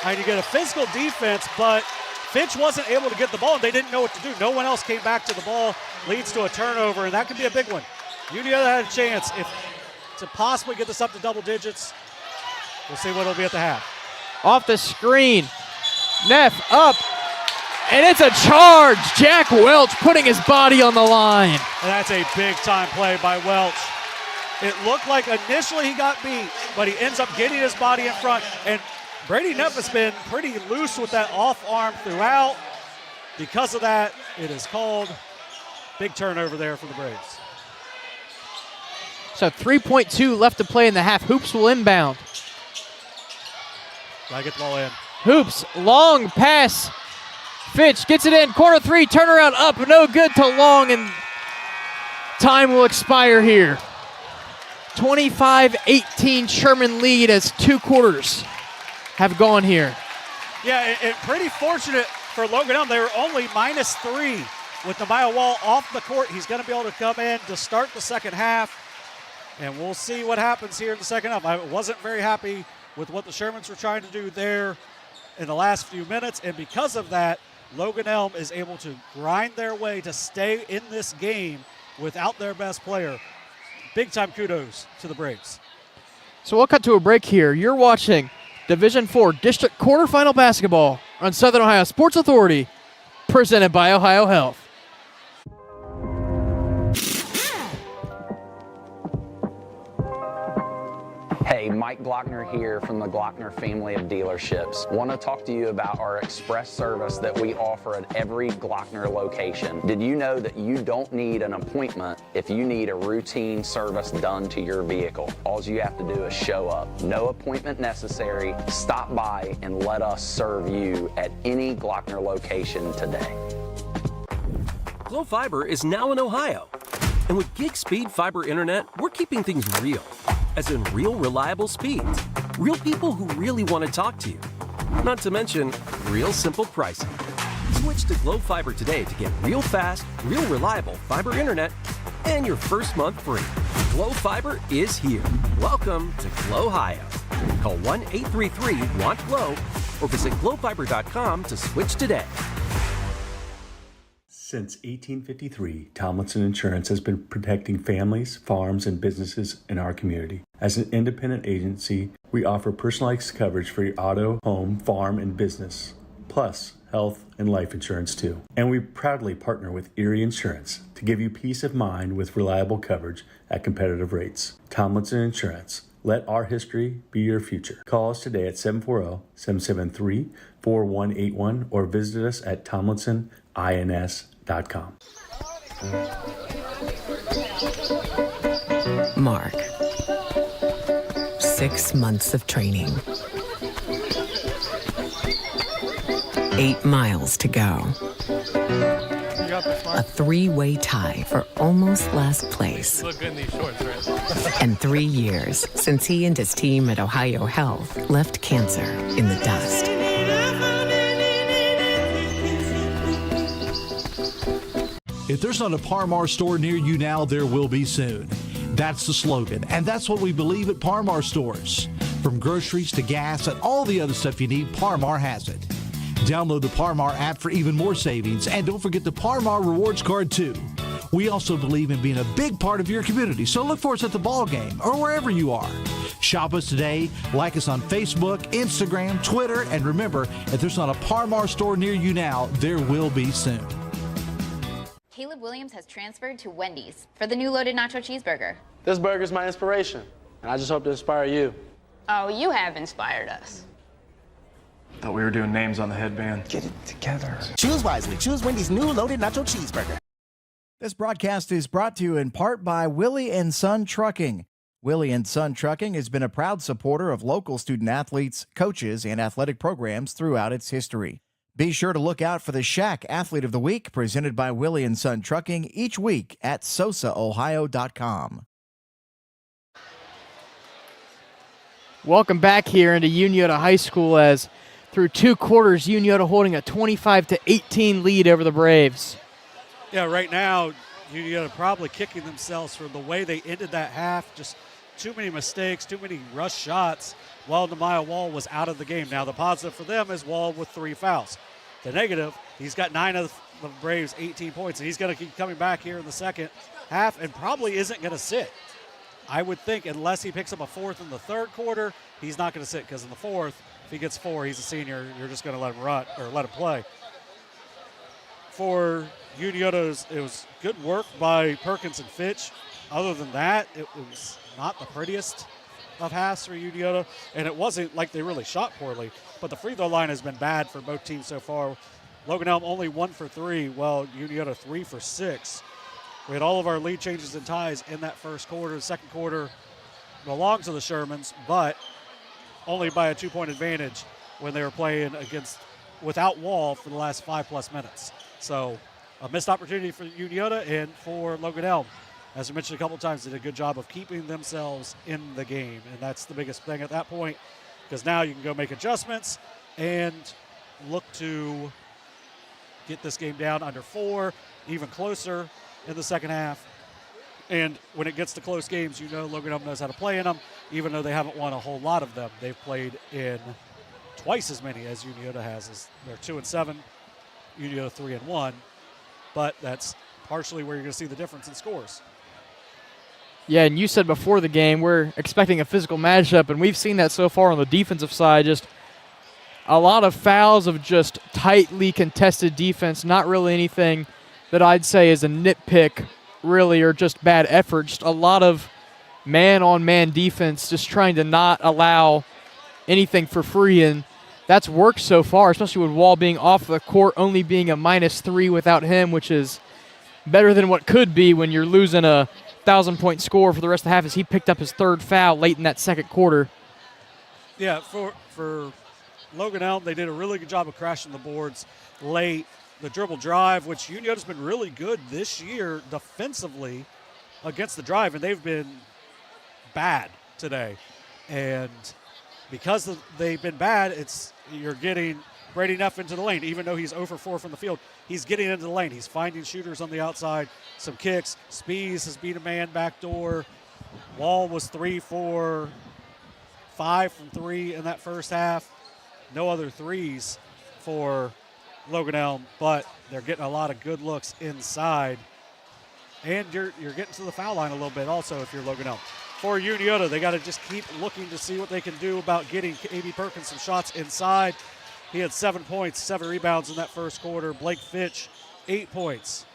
And you get a physical defense, but Fitch wasn't able to get the ball, and they didn't know what to do. No one else came back to the ball. Leads to a turnover, and that could be a big one. Unioto had a chance to possibly get this up to double digits. We'll see what it'll be at the half. Off the screen. Neff up. And it's a charge. Jack Welch putting his body on the line. And that's a big-time play by Welch. It looked like initially he got beat, but he ends up getting his body in front. And Brady Neff has been pretty loose with that off arm throughout. Because of that, it is called. Big turnover there for the Braves. So 3.2 left to play in the half. Hoops will inbound. Gotta get the ball in. Hoops, long pass. Fitch gets it in. Corner 3, turnaround up. No good to Long, and time will expire here. 25-18 Sherman lead as 2 quarters have gone here. Yeah, and pretty fortunate for Logan Elm. They were only -3 with Nehemiah Wall off the court. He's going to be able to come in to start the second half, and we'll see what happens here in the second half. I wasn't very happy with what the Shermans were trying to do there in the last few minutes, and because of that, Logan Elm is able to grind their way to stay in this game without their best player. Big-time kudos to the Braves. So we'll cut to a break here. You're watching Division IV District Quarterfinal basketball on Southern Ohio Sports Authority, presented by Ohio Health. Hey, Mike Glockner here from the Glockner family of dealerships. Want to talk to you about our express service that we offer at every Glockner location. Did you know that you don't need an appointment if you need a routine service done to your vehicle? All you have to do is show up. No appointment necessary. Stop by and let us serve you at any Glockner location today. Glow Fiber is now in Ohio. And with gig speed fiber internet, we're keeping things real. As in real reliable speeds. Real people who really want to talk to you. Not to mention, real simple pricing. Switch to Glow Fiber today to get real fast, real reliable fiber internet and your first month free. Glow Fiber is here. Welcome to Glow Ohio. Call 1-833-WANT-GLOW or visit glowfiber.com to switch today. Since 1853, Tomlinson Insurance has been protecting families, farms, and businesses in our community. As an independent agency, we offer personalized coverage for your auto, home, farm, and business, plus health and life insurance too. And we proudly partner with Erie Insurance to give you peace of mind with reliable coverage at competitive rates. Tomlinson Insurance. Let our history be your future. Call us today at 740-773-4181 or visit us at tomlinsonins.com. Mark. 6 months of training. 8 miles to go. A 3-way tie for almost last place. You look good in these shorts, right? And 3 years since he and his team at Ohio Health left cancer in the dust. If there's not a Par-Mar store near you now, there will be soon. That's the slogan, and that's what we believe at Par-Mar stores. From groceries to gas and all the other stuff you need, Par-Mar has it. Download the Par-Mar app for even more savings, and don't forget the Par-Mar rewards card too. We also believe in being a big part of your community, so look for us at the ball game or wherever you are. Shop us today, like us on Facebook, Instagram, Twitter, and remember, if there's not a Par-Mar store near you now, there will be soon. Caleb Williams has transferred to Wendy's for the new loaded nacho cheeseburger. This burger's my inspiration, and I just hope to inspire you. Oh, you have inspired us. Thought we were doing names on the headband. Get it together. Choose wisely. Choose Wendy's new loaded nacho cheeseburger. This broadcast is brought to you in part by Willie and Son Trucking. Willie and Son Trucking has been a proud supporter of local student athletes, coaches, and athletic programs throughout its history. Be sure to look out for the Shack Athlete of the Week presented by Willie and Son Trucking each week at sosaohio.com. Welcome back here into Unioto High School as through 2 quarters, Unioto holding a 25-18 lead over the Braves. Yeah, right now, Unioto probably kicking themselves for the way they ended that half. Just too many mistakes, too many rush shots while Nehemiah Wall was out of the game. Now, the positive for them is Wall with 3 fouls. The negative, he's got 9 of the Braves' 18 points, and he's going to keep coming back here in the second half and probably isn't going to sit. I would think unless he picks up a 4th in the third quarter, he's not going to sit because in the 4th, if he gets 4, he's a senior. You're just going to let him run or let him play. For Unioto's, it was good work by Perkins and Fitch. Other than that, it was not the prettiest of halves for Unioto, and it wasn't like they really shot poorly, but the free throw line has been bad for both teams so far. Logan Elm only 1 for 3, while Unioto 3 for 6. We had all of our lead changes and ties in that first quarter. The second quarter belonged to the Shermans, but only by a 2-point advantage when they were playing without Wall for the last 5+ minutes. So a missed opportunity for Unioto and for Logan Elm. As I mentioned a couple times, they did a good job of keeping themselves in the game, and that's the biggest thing at that point, because now you can go make adjustments and look to get this game down under 4, even closer in the second half. And when it gets to close games, you know Logan Elm knows how to play in them, even though they haven't won a whole lot of them. They've played in twice as many as Unioto has. They're 2-7, Unioto 3-1, but that's partially where you're going to see the difference in scores. Yeah, and you said before the game we're expecting a physical matchup, and we've seen that so far on the defensive side. Just a lot of fouls of just tightly contested defense, not really anything that I'd say is a nitpick, really, or just bad effort. Just a lot of man-on-man defense, just trying to not allow anything for free, and that's worked so far, especially with Wall being off the court, only being a -3 without him, which is better than what could be when you're losing a 1,000-point score for the rest of the half, as he picked up his third foul late in that second quarter. Yeah, for Logan Elm, they did a really good job of crashing the boards late. The dribble drive, which Unioto's been really good this year defensively against the drive, and they've been bad today. And because they've been bad, you're getting Brady Neff into the lane. Even though he's 0 for 4 from the field, he's getting into the lane. He's finding shooters on the outside, some kicks. Spees has beat a man backdoor. Wall was 3 for 5 from 3 in that first half. No other threes for Logan Elm, but they're getting a lot of good looks inside. And you're getting to the foul line a little bit also if you're Logan Elm. For Unioto, they got to just keep looking to see what they can do about getting A.B. Perkins some shots inside. He had 7 points, 7 rebounds in that first quarter. Blake Fitch, 8 points.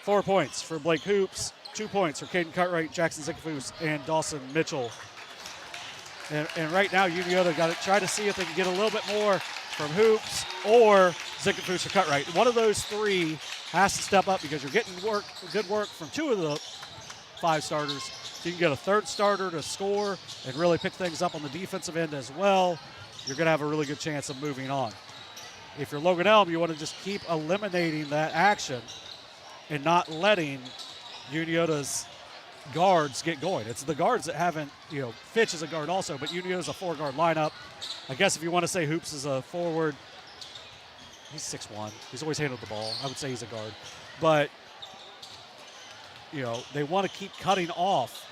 4 points for Blake Hoops, 2 points for Caden Cartwright, Jackson Zinkafus, and Dawson Mitchell. And right now, Unioto got to try to see if they can get a little bit more from Hoops or Zinkafus or Cartwright. One of those three has to step up because you're getting good work from 2 of the 5 starters. So you can get a third starter to score and really pick things up on the defensive end as well. You're going to have a really good chance of moving on. If you're Logan Elm, you want to just keep eliminating that action and not letting Unioto's guards get going. It's the guards that haven't, Fitch is a guard also, but Unioto's a 4-guard lineup. I guess if you want to say Hoops is a forward, he's 6'1". He's always handled the ball. I would say he's a guard. But, they want to keep cutting off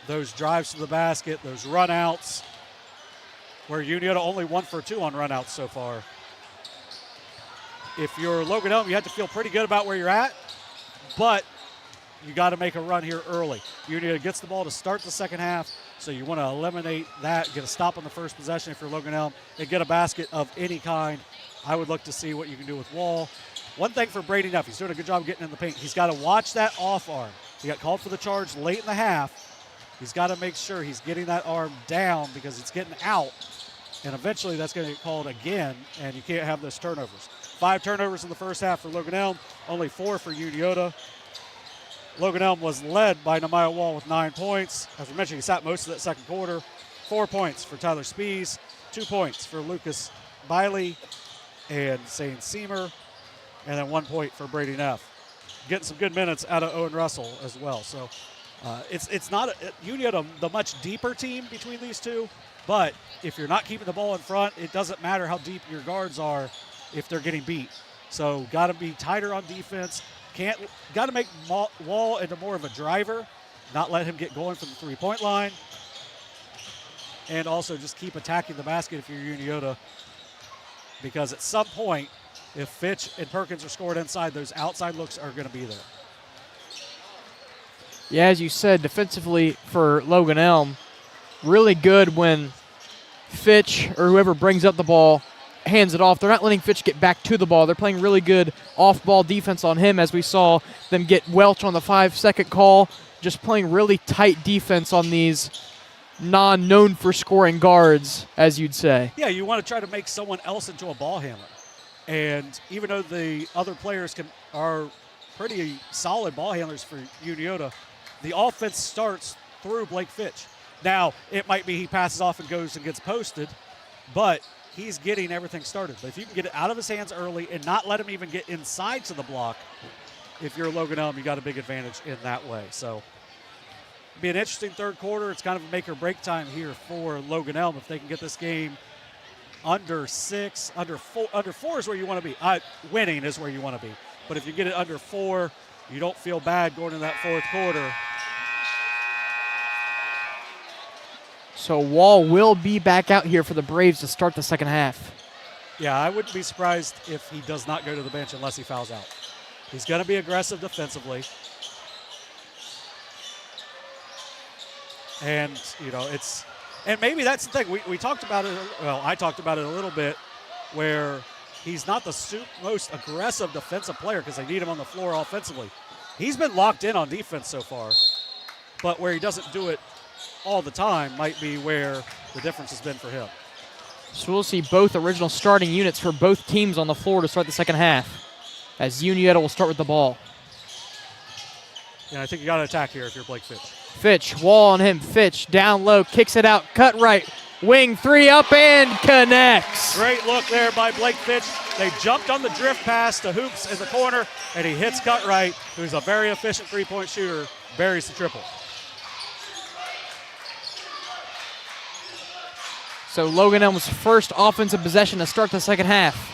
those drives to the basket, those run-outs, where Unioto only 1 for 2 on run-outs so far. If you're Logan Elm, you have to feel pretty good about where you're at, but you got to make a run here early. Unioto gets the ball to start the second half, so you want to eliminate that, get a stop on the first possession if you're Logan Elm, and get a basket of any kind. I would look to see what you can do with Wall. One thing for Brady Neff, he's doing a good job getting in the paint. He's got to watch that off arm. He got called for the charge late in the half. He's got to make sure he's getting that arm down because it's getting out, and eventually that's going to get called again, and you can't have those turnovers. 5 turnovers in the first half for Logan Elm, only 4 for Unioto. Logan Elm was led by Nehemiah Wall with 9 points. As we mentioned, he sat most of that second quarter. 4 points for Tyler Spees, 2 points for Lucas Biley and Zane Seamer, and then 1 point for Brady Neff. Getting some good minutes out of Owen Russell as well. So it's not Unioto, the much deeper team between these two, but if you're not keeping the ball in front, it doesn't matter how deep your guards are if they're getting beat. So got to be tighter on defense. Got to make Wall into more of a driver, not let him get going from the three-point line, and also just keep attacking the basket if you're Unioto, because at some point, if Fitch and Perkins are scored inside, those outside looks are going to be there. Yeah, as you said, defensively for Logan Elm, really good when Fitch or whoever brings up the ball hands it off. They're not letting Fitch get back to the ball. They're playing really good off-ball defense on him, as we saw them get Welch on the 5-second call, just playing really tight defense on these non-known for scoring guards, as you'd say. Yeah, you want to try to make someone else into a ball handler. And even though the other players are pretty solid ball handlers for Unioto, the offense starts through Blake Fitch. Now, it might be he passes off and goes and gets posted, but he's getting everything started. But if you can get it out of his hands early and not let him even get inside to the block, if you're Logan Elm, you got a big advantage in that way. So it'll be an interesting third quarter. It's kind of a make or break time here for Logan Elm. If they can get this game under 6, under 4 is where you want to be. Winning is where you want to be. But if you get it under 4, you don't feel bad going into that fourth quarter. So Wall will be back out here for the Braves to start the second half. Yeah, I wouldn't be surprised if he does not go to the bench unless he fouls out. He's going to be aggressive defensively. And, And maybe that's the thing. We talked about it, well, I talked about it a little bit, where he's not the most aggressive defensive player because they need him on the floor offensively. He's been locked in on defense so far, but where he doesn't do it all the time might be where the difference has been for him. So we'll see both original starting units for both teams on the floor to start the second half, as Unioto will start with the ball. Yeah, I think you got to attack here if you're Blake Fitch. Fitch, wall on him. Fitch down low, kicks it out, cut right, wing three up and connects. Great look there by Blake Fitch. They jumped on the drift pass to Hoops in the corner, and he hits Cutright, who's a very efficient three-point shooter, buries the triple. So Logan Elm's first offensive possession to start the second half.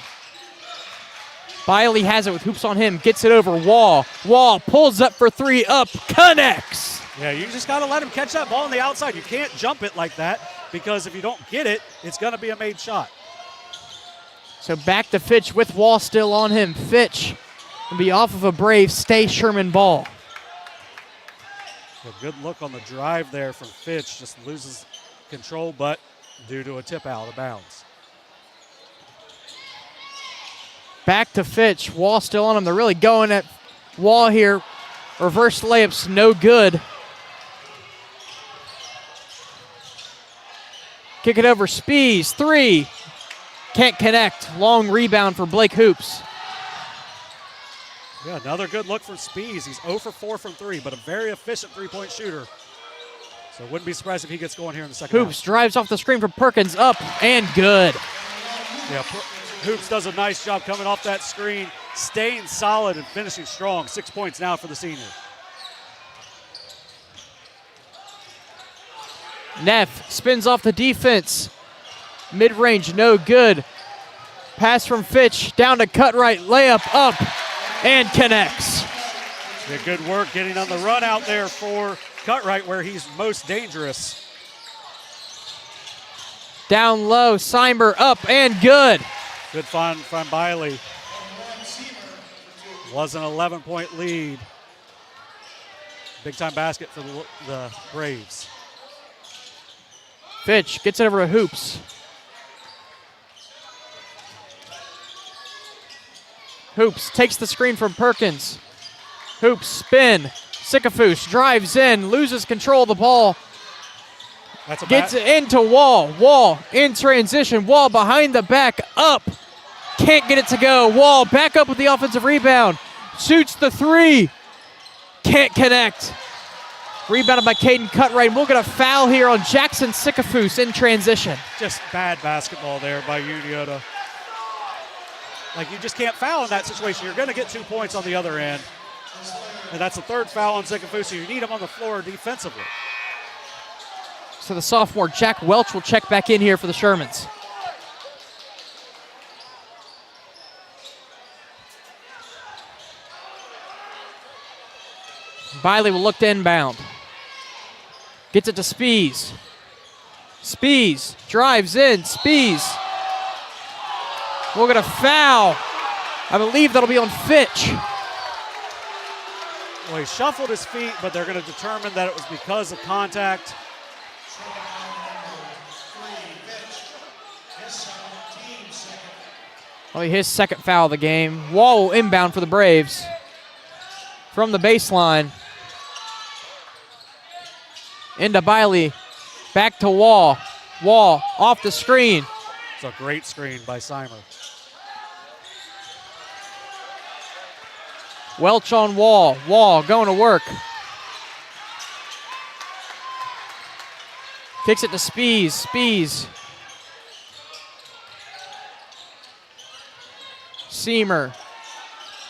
Biley has it with Hoops on him, gets it over Wall. Wall pulls up for three, up, connects. Yeah, you just got to let him catch that ball on the outside. You can't jump it like that because if you don't get it, it's going to be a made shot. So back to Fitch with Wall still on him. Fitch will be off of a brave stay Sherman ball. A good look on the drive there from Fitch. Just loses control, but due to a tip out of bounds. Back to Fitch. Wall still on him. They're really going at Wall here. Reverse layups, no good. Kick it over, Spees, three. Can't connect. Long rebound for Blake Hoops. Yeah, another good look from Spees. He's 0 for 4 from three, but a very efficient three-point shooter. So wouldn't be surprised if he gets going here in the second Hoops half. drives off the screen from Perkins, up and good. Yeah, Hoops does a nice job coming off that screen, staying solid and finishing strong. 6 points now for the senior. Neff spins off the defense. Mid-range, no good. Pass from Fitch, down to Cutright, layup up, and connects. Yeah, good work getting on the run out there for Cutright where he's most dangerous. Down low, Seimer up and good. Good find from Biley. Was an 11-point lead. Big time basket for the Braves. Fitch gets it over to Hoops. Hoops takes the screen from Perkins. Hoops spin. Sycophus drives in, loses control of the ball. Gets it into Wall. Wall in transition. Wall behind the back, up. Can't get it to go. Wall back up with the offensive rebound. Shoots the three. Can't connect. Rebounded by Caden Cutright. We'll get a foul here on Jackson Sycophus in transition. Just bad basketball there by Unioto. Like, you just can't foul in that situation. You're going to get 2 points on the other end. And that's the third foul on Sycophus, so you need him on the floor defensively. So the sophomore Jack Welch will check back in here for the Shermans. Biley will look to inbound. Gets it to Spees. Spees drives in. Spees. We'll get a foul. I believe that'll be on Fitch. Well, he shuffled his feet, but they're going to determine that it was because of contact. Only his second foul of the game. Wall will inbound for the Braves. From the baseline. Into Biley. Back to Wall. Wall off the screen. It's a great screen by Seimer. Welch on Wall. Wall going to work. Kicks it to Spees. Spees. Seimer.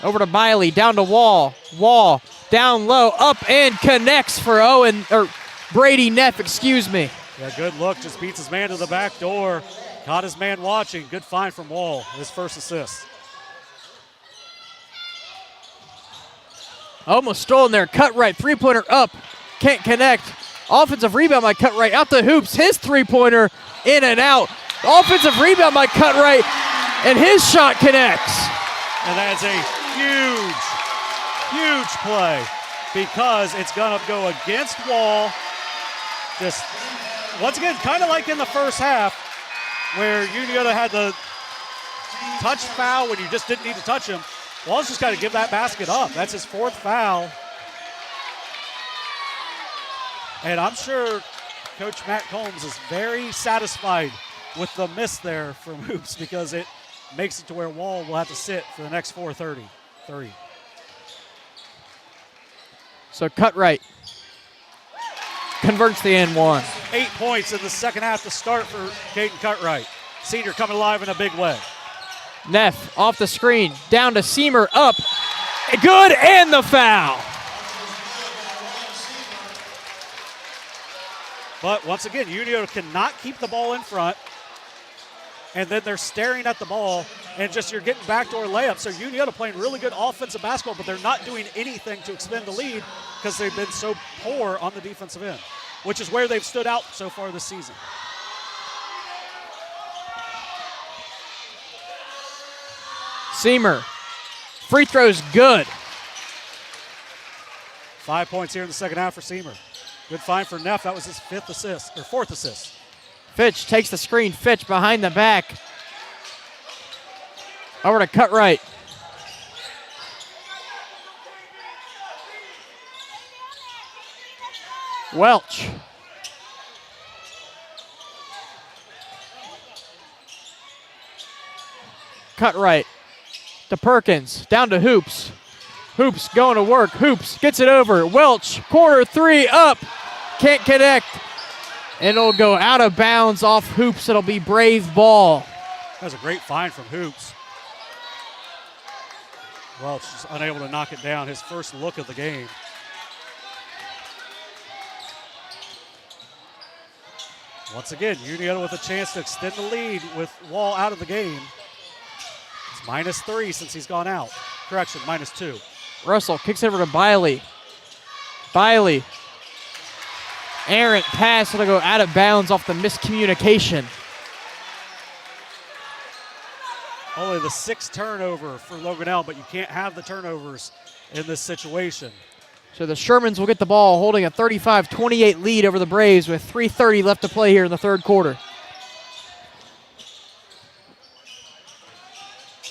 Over to Biley. Down to Wall. Wall down low. Up and connects for Brady Neff, excuse me. Yeah, good look. Just beats his man to the back door. Caught his man watching. Good find from Wall. His first assist. Almost stolen there. Cutright. Three-pointer up. Can't connect. Offensive rebound by Cutright. Out the hoops. His three-pointer in and out. Offensive rebound by Cutright. And his shot connects. And that's a huge play because it's going to go against Wall. Just Once again, kind of like in the first half, where Unioto had the touch foul when you just didn't need to touch him. Wall's just got to give that basket up. That's his 4th foul. And I'm sure Coach Matt Combs is very satisfied with the miss there from Hoops, because it makes it to where Wall will have to sit for the next 4:30. So Cutright converts the and one. 8 points in the second half to start for Caden Cutright. Senior coming alive in a big way. Neff off the screen, down to Seamer, up. Good, and the foul. But once again, Unioto cannot keep the ball in front. And then they're staring at the ball, and just you're getting backdoor layups. So Unioto playing really good offensive basketball, but they're not doing anything to extend the lead because they've been so poor on the defensive end, which is where they've stood out so far this season. Seamer, free throw's good. 5 points here in the second half for Seamer. Good find for Neff. That was his 4th assist. Fitch takes the screen. Fitch behind the back. Over to Cutright. Welch. Cutright to Perkins. Down to Hoops. Hoops going to work. Hoops gets it over. Welch, corner 3, up. Can't connect. And it'll go out of bounds off Hoops. It'll be Brave ball. That was a great find from Hoops. Welch is unable to knock it down. His first look of the game. Once again, Unioto with a chance to extend the lead with Wall out of the game. It's -3 since he's gone out. Correction, -2. Russell kicks it over to Biley. Biley. Errant pass. It'll go out of bounds off the miscommunication. Only the 6th turnover for Logan Elm, but you can't have the turnovers in this situation. So the Shermans will get the ball, holding a 35-28 lead over the Braves with 3:30 left to play here in the third quarter.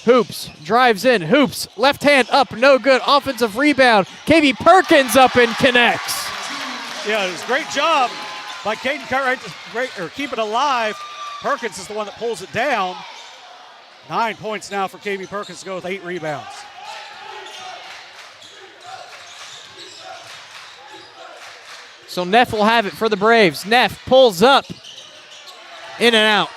Hoops drives in. Hoops left hand up, no good. Offensive rebound. KB Perkins up and connects. Yeah, it was a great job by Caden Cutright to keep it alive. Perkins is the one that pulls it down. 9 points now for KB Perkins to go with 8 rebounds. So Neff will have it for the Braves. Neff pulls up, in and out.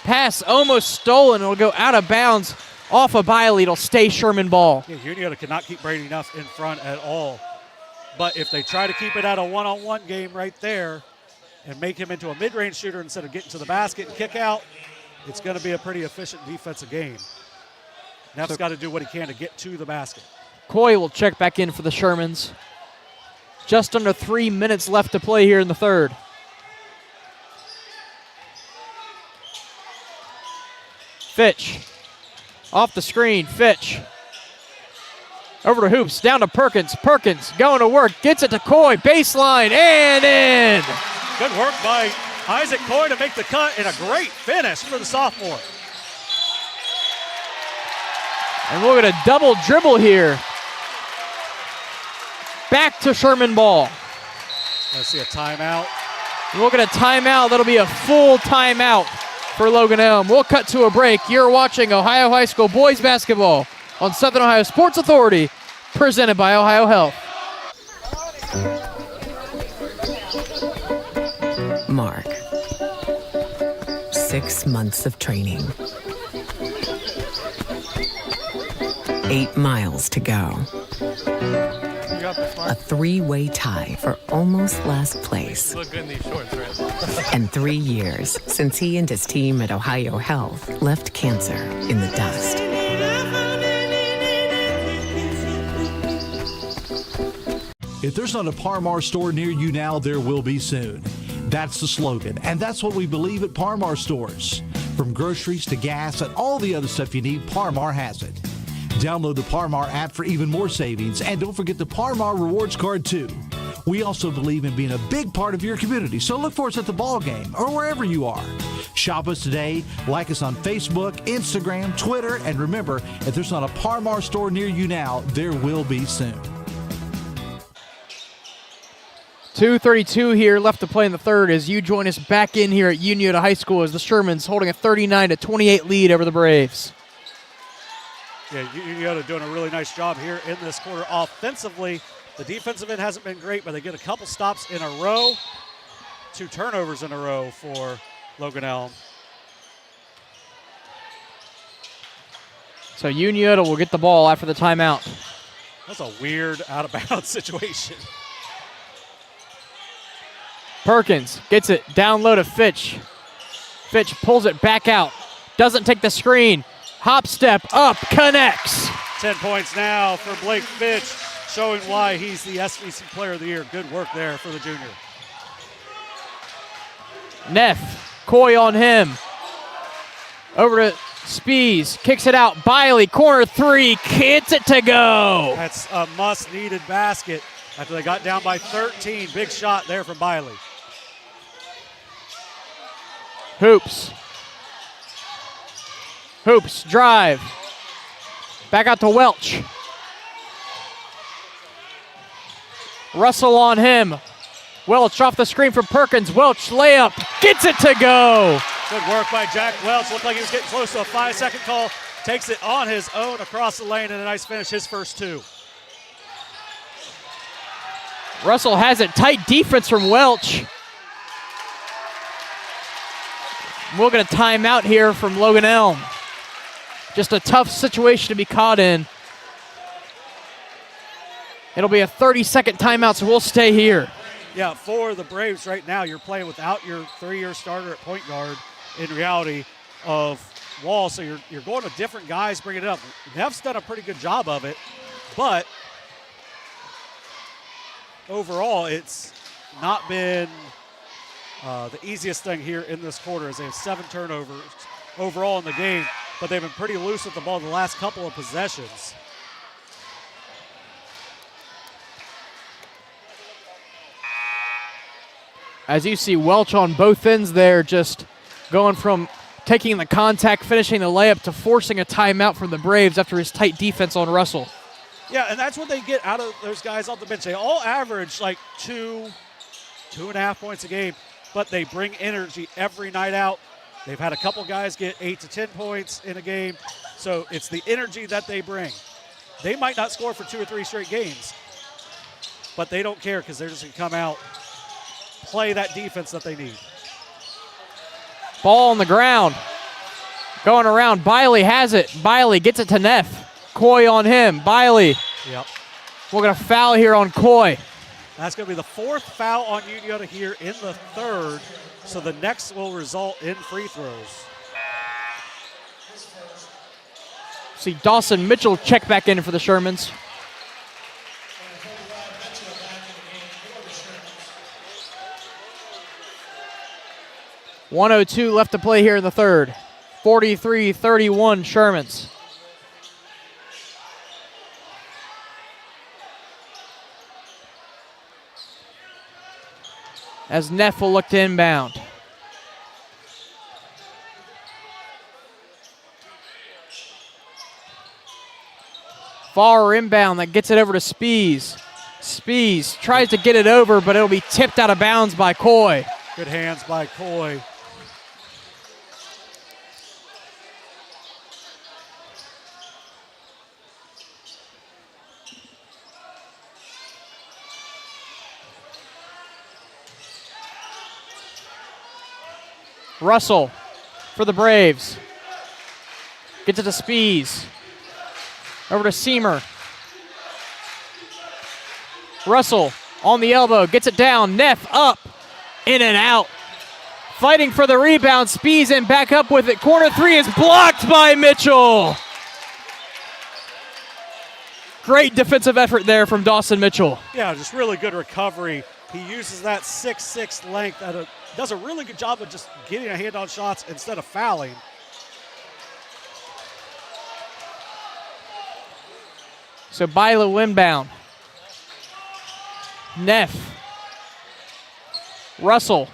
Pass almost stolen. It'll go out of bounds off of Biley. It'll stay Sherman ball. Yeah, Unioto cannot keep Brady Neff in front at all. But if they try to keep it at a one-on-one game right there and make him into a mid-range shooter instead of getting to the basket and kick out, it's going to be a pretty efficient defensive game. Neff's got to do what he can to get to the basket. Coy will check back in for the Shermans. Just under 3 minutes left to play here in the third. Fitch. Off the screen, Fitch. Over to Hoops, down to Perkins. Perkins going to work, gets it to Coy, baseline, and in. Good work by Isaac Coy to make the cut, and a great finish for the sophomore. And we'll get a double dribble here. Back to Sherman ball. Let's see a timeout. We'll get a timeout. That'll be a full timeout for Logan Elm. We'll cut to a break. You're watching Ohio High School boys basketball on Southern Ohio Sports Authority, presented by Ohio Health. Mark. 6 months of training. 8 miles to go. A 3-way tie for almost last place. You look good in these shorts, right? And 3 years since he and his team at Ohio Health left cancer in the dust. If there's not a Parmar store near you now, there will be soon. That's the slogan, and that's what we believe at Parmar stores. From groceries to gas and all the other stuff you need, Parmar has it. Download the Parmar app for even more savings, and don't forget the Parmar Rewards Card too. We also believe in being a big part of your community, so look for us at the ball game or wherever you are. Shop us today, like us on Facebook, Instagram, Twitter, and remember, if there's not a Par Mar store near you now, there will be soon. 2:32 here left to play in the third as you join us back in here at Unioto High School as the Shermans holding a 39-28 lead over the Braves. Yeah, Unioto doing a really nice job here in this quarter offensively. The defensive end hasn't been great, but they get a couple stops in a row. 2 turnovers in a row for Logan Elm. So Unioto will get the ball after the timeout. That's a weird out-of-bounds situation. Perkins gets it down low to Fitch. Fitch pulls it back out. Doesn't take the screen. Hop step up, connects. 10 points now for Blake Fitch, showing why he's the SVC Player of the Year. Good work there for the junior. Neff, Coy on him. Over to Spees, kicks it out. Biley, corner 3, hits it to go. That's a must-needed basket after they got down by 13. Big shot there from Biley. Hoops. Hoops, drive. Back out to Welch. Russell on him. Welch off the screen from Perkins. Welch layup, gets it to go. Good work by Jack Welch. Looked like he was getting close to a 5-second call. Takes it on his own across the lane, and a nice finish, his first 2. Russell has it. Tight defense from Welch. We'll get a timeout here from Logan Elm. Just a tough situation to be caught in. It'll be a 30-second timeout, so we'll stay here. Yeah, for the Braves right now, you're playing without your 3-year starter at point guard in reality of Wall, so you're going with different guys bringing it up. Neff's done a pretty good job of it, but overall, it's not been the easiest thing here in this quarter as they have 7 turnovers overall in the game, but they've been pretty loose with the ball the last couple of possessions. As you see, Welch on both ends there, just going from taking the contact, finishing the layup, to forcing a timeout from the Braves after his tight defense on Russell. Yeah, and that's what they get out of those guys off the bench. They all average like 2.5 points a game, but they bring energy every night out. They've had a couple guys get 8 to 10 points in a game, so it's the energy that they bring. They might not score for 2 or 3 straight games, but they don't care because they're just going to come out, play that defense that they need. Ball on the ground. Going around. Biley has it. Biley gets it to Neff. Coy on him. Biley. Yep. We're going to foul here on Coy. That's going to be the 4th foul on Unioto here in the 3rd, so the next will result in free throws. See Dawson Mitchell check back in for the Shermans. .102 left to play here in the 3rd. 43-31 Shermans. As Neff will look to inbound. Far inbound that gets it over to Spees. Spees tries to get it over, but it'll be tipped out of bounds by Coy. Good hands by Coy. Russell for the Braves. Gets it to Spees. Over to Seamer. Russell on the elbow, gets it down. Neff up, in and out. Fighting for the rebound. Spees and back up with it. Corner 3 is blocked by Mitchell. Great defensive effort there from Dawson Mitchell. Yeah, just really good recovery. He uses that 6'6" length does a really good job of just getting a hand on shots instead of fouling. So Bilo inbound. Neff Russell.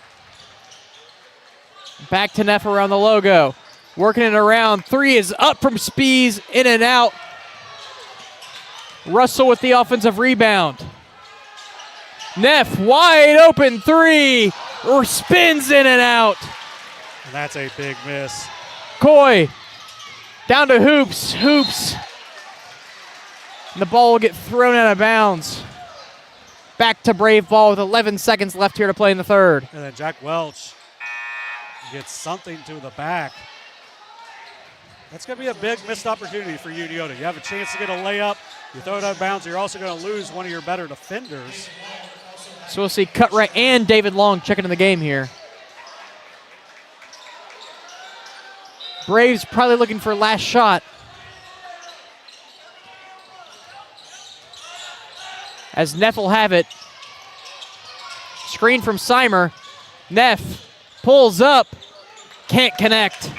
Back to Neff around the logo. Working it around. Three is up from Spees, in and out. Russell with the offensive rebound. Neff, wide open three, or spins in and out. And that's a big miss. Coy, down to Hoops. And the ball will get thrown out of bounds. Back to Brave ball with 11 seconds left here to play in the third. And then Jack Welch gets something to the back. That's going to be a big missed opportunity for Unioto. You have a chance to get a layup. You throw it out of bounds. You're also going to lose one of your better defenders. So we'll see Cutright and David Long checking in the game here. Braves probably looking for last shot. As Neff will have it. Screen from Seimer. Neff pulls up. Can't connect.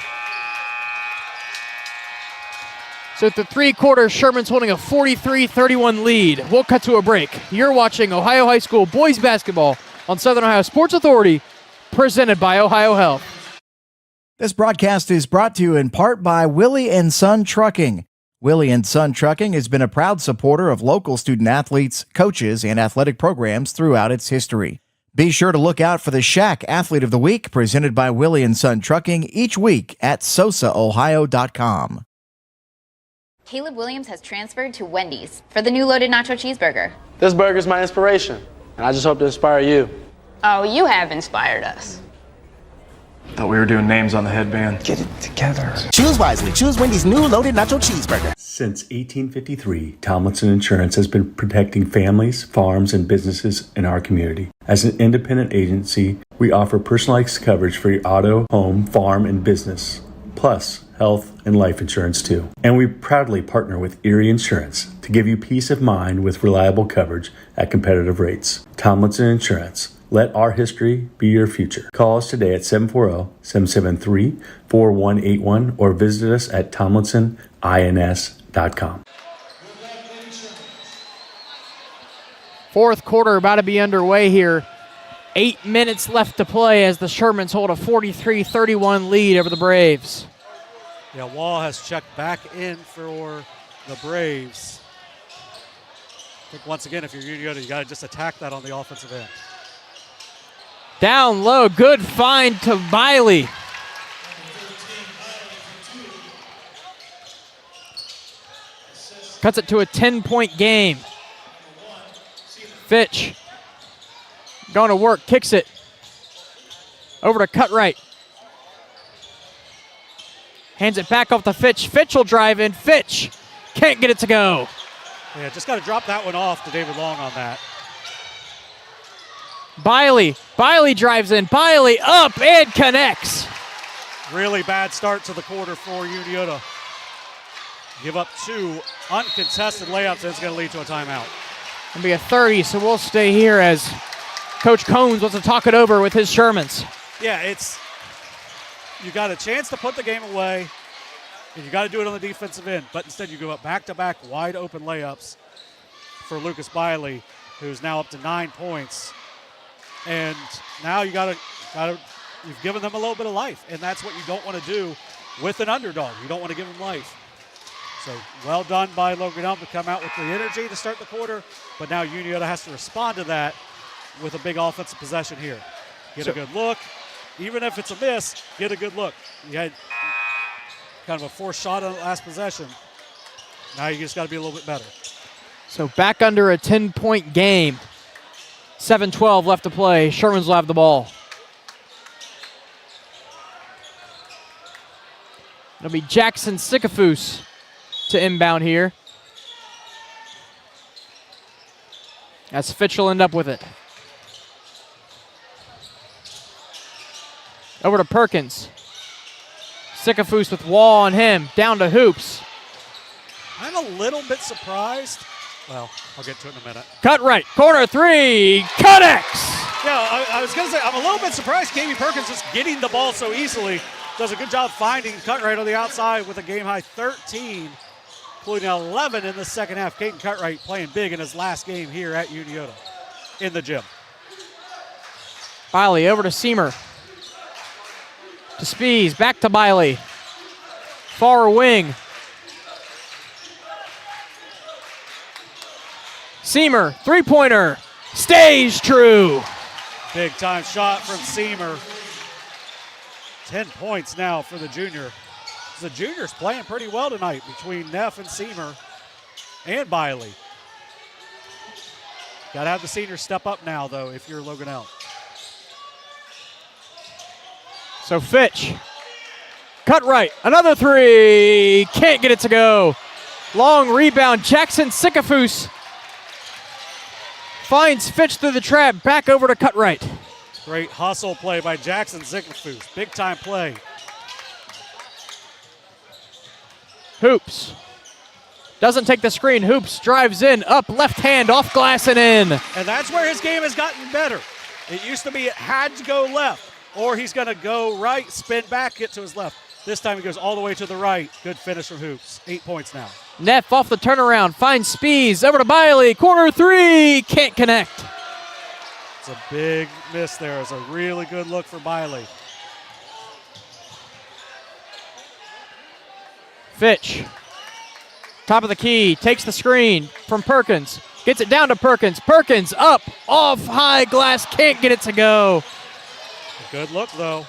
So at the three-quarter, Sherman's holding a 43-31 lead. We'll cut to a break. You're watching Ohio High School boys basketball on Southern Ohio Sports Authority, presented by Ohio Health. This broadcast is brought to you in part by Willie and Son Trucking. Willie and Son Trucking has been a proud supporter of local student athletes, coaches, and athletic programs throughout its history. Be sure to look out for the Shack Athlete of the Week presented by Willie and Son Trucking each week at sosaohio.com. Caleb Williams has transferred to Wendy's for the new loaded nacho cheeseburger. This burger's my inspiration, and I just hope to inspire you. Oh, you have inspired us. Thought we were doing names on the headband. Get it together. Choose wisely. Choose Wendy's new loaded nacho cheeseburger. Since 1853, Tomlinson Insurance has been protecting families, farms, and businesses in our community. As an independent agency, we offer personalized coverage for your auto, home, farm, and business, plus health and life insurance too. And we proudly partner with Erie Insurance to give you peace of mind with reliable coverage at competitive rates. Tomlinson Insurance. Let our history be your future. Call us today at 740-773-4181 or visit us at tomlinsonins.com. Fourth quarter about to be underway here. 8 minutes left to play as the Shermans hold a 43-31 lead over the Braves. Yeah, Wall has checked back in for the Braves. I think once again, if you're Unioto, you got to just attack that on the offensive end. Down low, good find to Biley. Cuts it to a 10-point game. Fitch going to work, kicks it. Over to Cutright. Hands it back off to Fitch. Fitch will drive in. Fitch can't get it to go. Yeah, just got to drop that one off to David Long on that. Biley drives in. Biley up and connects. Really bad start to the quarter for Unioto. Give up two uncontested layups, and it's going to lead to a timeout. It'll be a 30, so we'll stay here as Coach Combs wants to talk it over with his Shermans. Yeah, you got a chance to put the game away, and you got to do it on the defensive end, but instead you give up back-to-back wide open layups for Lucas Biley, who's now up to 9 points. And now you've given them a little bit of life, and that's what you don't want to do with an underdog. You don't want to give them life. So well done by Logan Elm to come out with the energy to start the quarter, but now Unioto has to respond to that with a big offensive possession here. Get a good look. Even if it's a miss, get a good look. You had kind of a forced shot on the last possession. Now you just got to be a little bit better. So back under a 10-point game. 7:12 left to play. Shermans will have the ball. It'll be Jackson Sycophus to inbound here. As Fitch will end up with it. Over to Perkins. Sycophus with Wall on him. Down to Hoops. I'm a little bit surprised. Well, I'll get to it in a minute. Cutright, corner three, connects! Yeah, I was going to say, I'm a little bit surprised KB Perkins is getting the ball so easily. Does a good job finding Cutright on the outside with a game-high 13, including 11 in the second half. Caden Cutright playing big in his last game here at Unioto in the gym. Biley over to Seamer. To Spees, back to Biley. Far wing. Seamer, three-pointer. Stays true. Big time shot from Seamer. 10 points now for the junior. The junior's playing pretty well tonight between Neff and Seamer and Biley. Got to have the seniors step up now, though, if you're Logan Elm. So Fitch, cut right, another three, can't get it to go. Long rebound, Jackson Sikafus finds Fitch through the trap, back over to cut right. Great hustle play by Jackson Sikafus, big time play. Hoops, doesn't take the screen, Hoops drives in, up, left hand, off glass and in. And that's where his game has gotten better. It used to be it had to go left, or he's going to go right, spin back, get to his left. This time he goes all the way to the right. Good finish from Hoops. 8 points now. Neff off the turnaround, finds Spees, over to Biley, corner three, can't connect. It's a big miss there. It's a really good look for Biley. Fitch, top of the key, takes the screen from Perkins, gets it down to Perkins. Perkins up, off high glass, can't get it to go. A good look, though.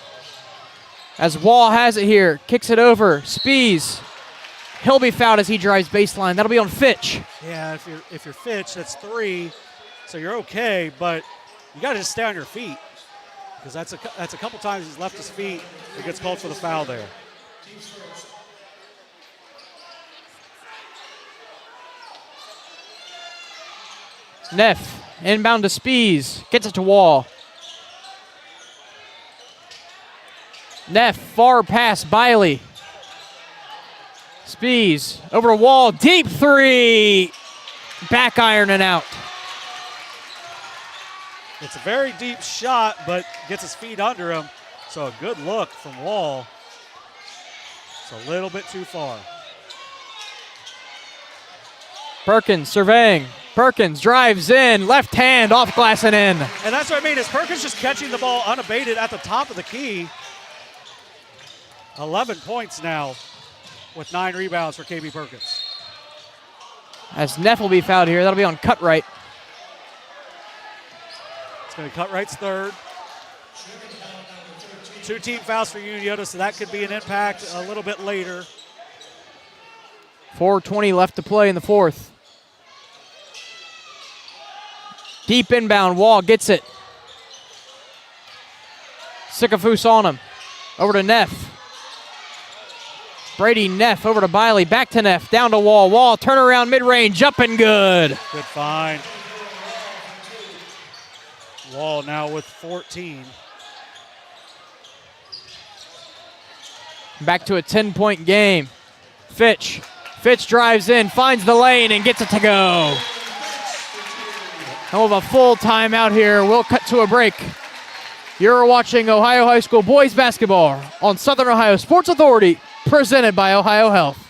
As Wall has it here, kicks it over, Spees. He'll be fouled as he drives baseline. That'll be on Fitch. Yeah, if you're Fitch, that's 3, so you're okay, but you got to just stay on your feet because that's a couple times he's left his feet. He gets called for the foul there. Neff, inbound to Spees, gets it to Wall. Neff, far pass, Biley. Spees, over to Wall, deep three. Back iron and out. It's a very deep shot, but gets his feet under him. So a good look from Wall. It's a little bit too far. Perkins surveying. Perkins drives in, left hand, off glass and in. And that's what I mean, is Perkins just catching the ball unabated at the top of the key. 11 points now with 9 rebounds for KB Perkins. As Neff will be fouled here, that'll be on cut right. It's going to be cut right's third. 2 team fouls for Unioto, so that could be an impact a little bit later. 4:20 left to play in the fourth. Deep inbound, Wall gets it. Sikafus on him. Over to Neff. Brady Neff over to Biley, back to Neff, down to Wall. Wall, turnaround mid-range, up and good. Good find. Wall now with 14. Back to a 10-point game. Fitch drives in, finds the lane, and gets it to go. We'll have a full timeout here. We'll cut to a break. You're watching Ohio High School boys basketball on Southern Ohio Sports Authority, presented by Ohio Health.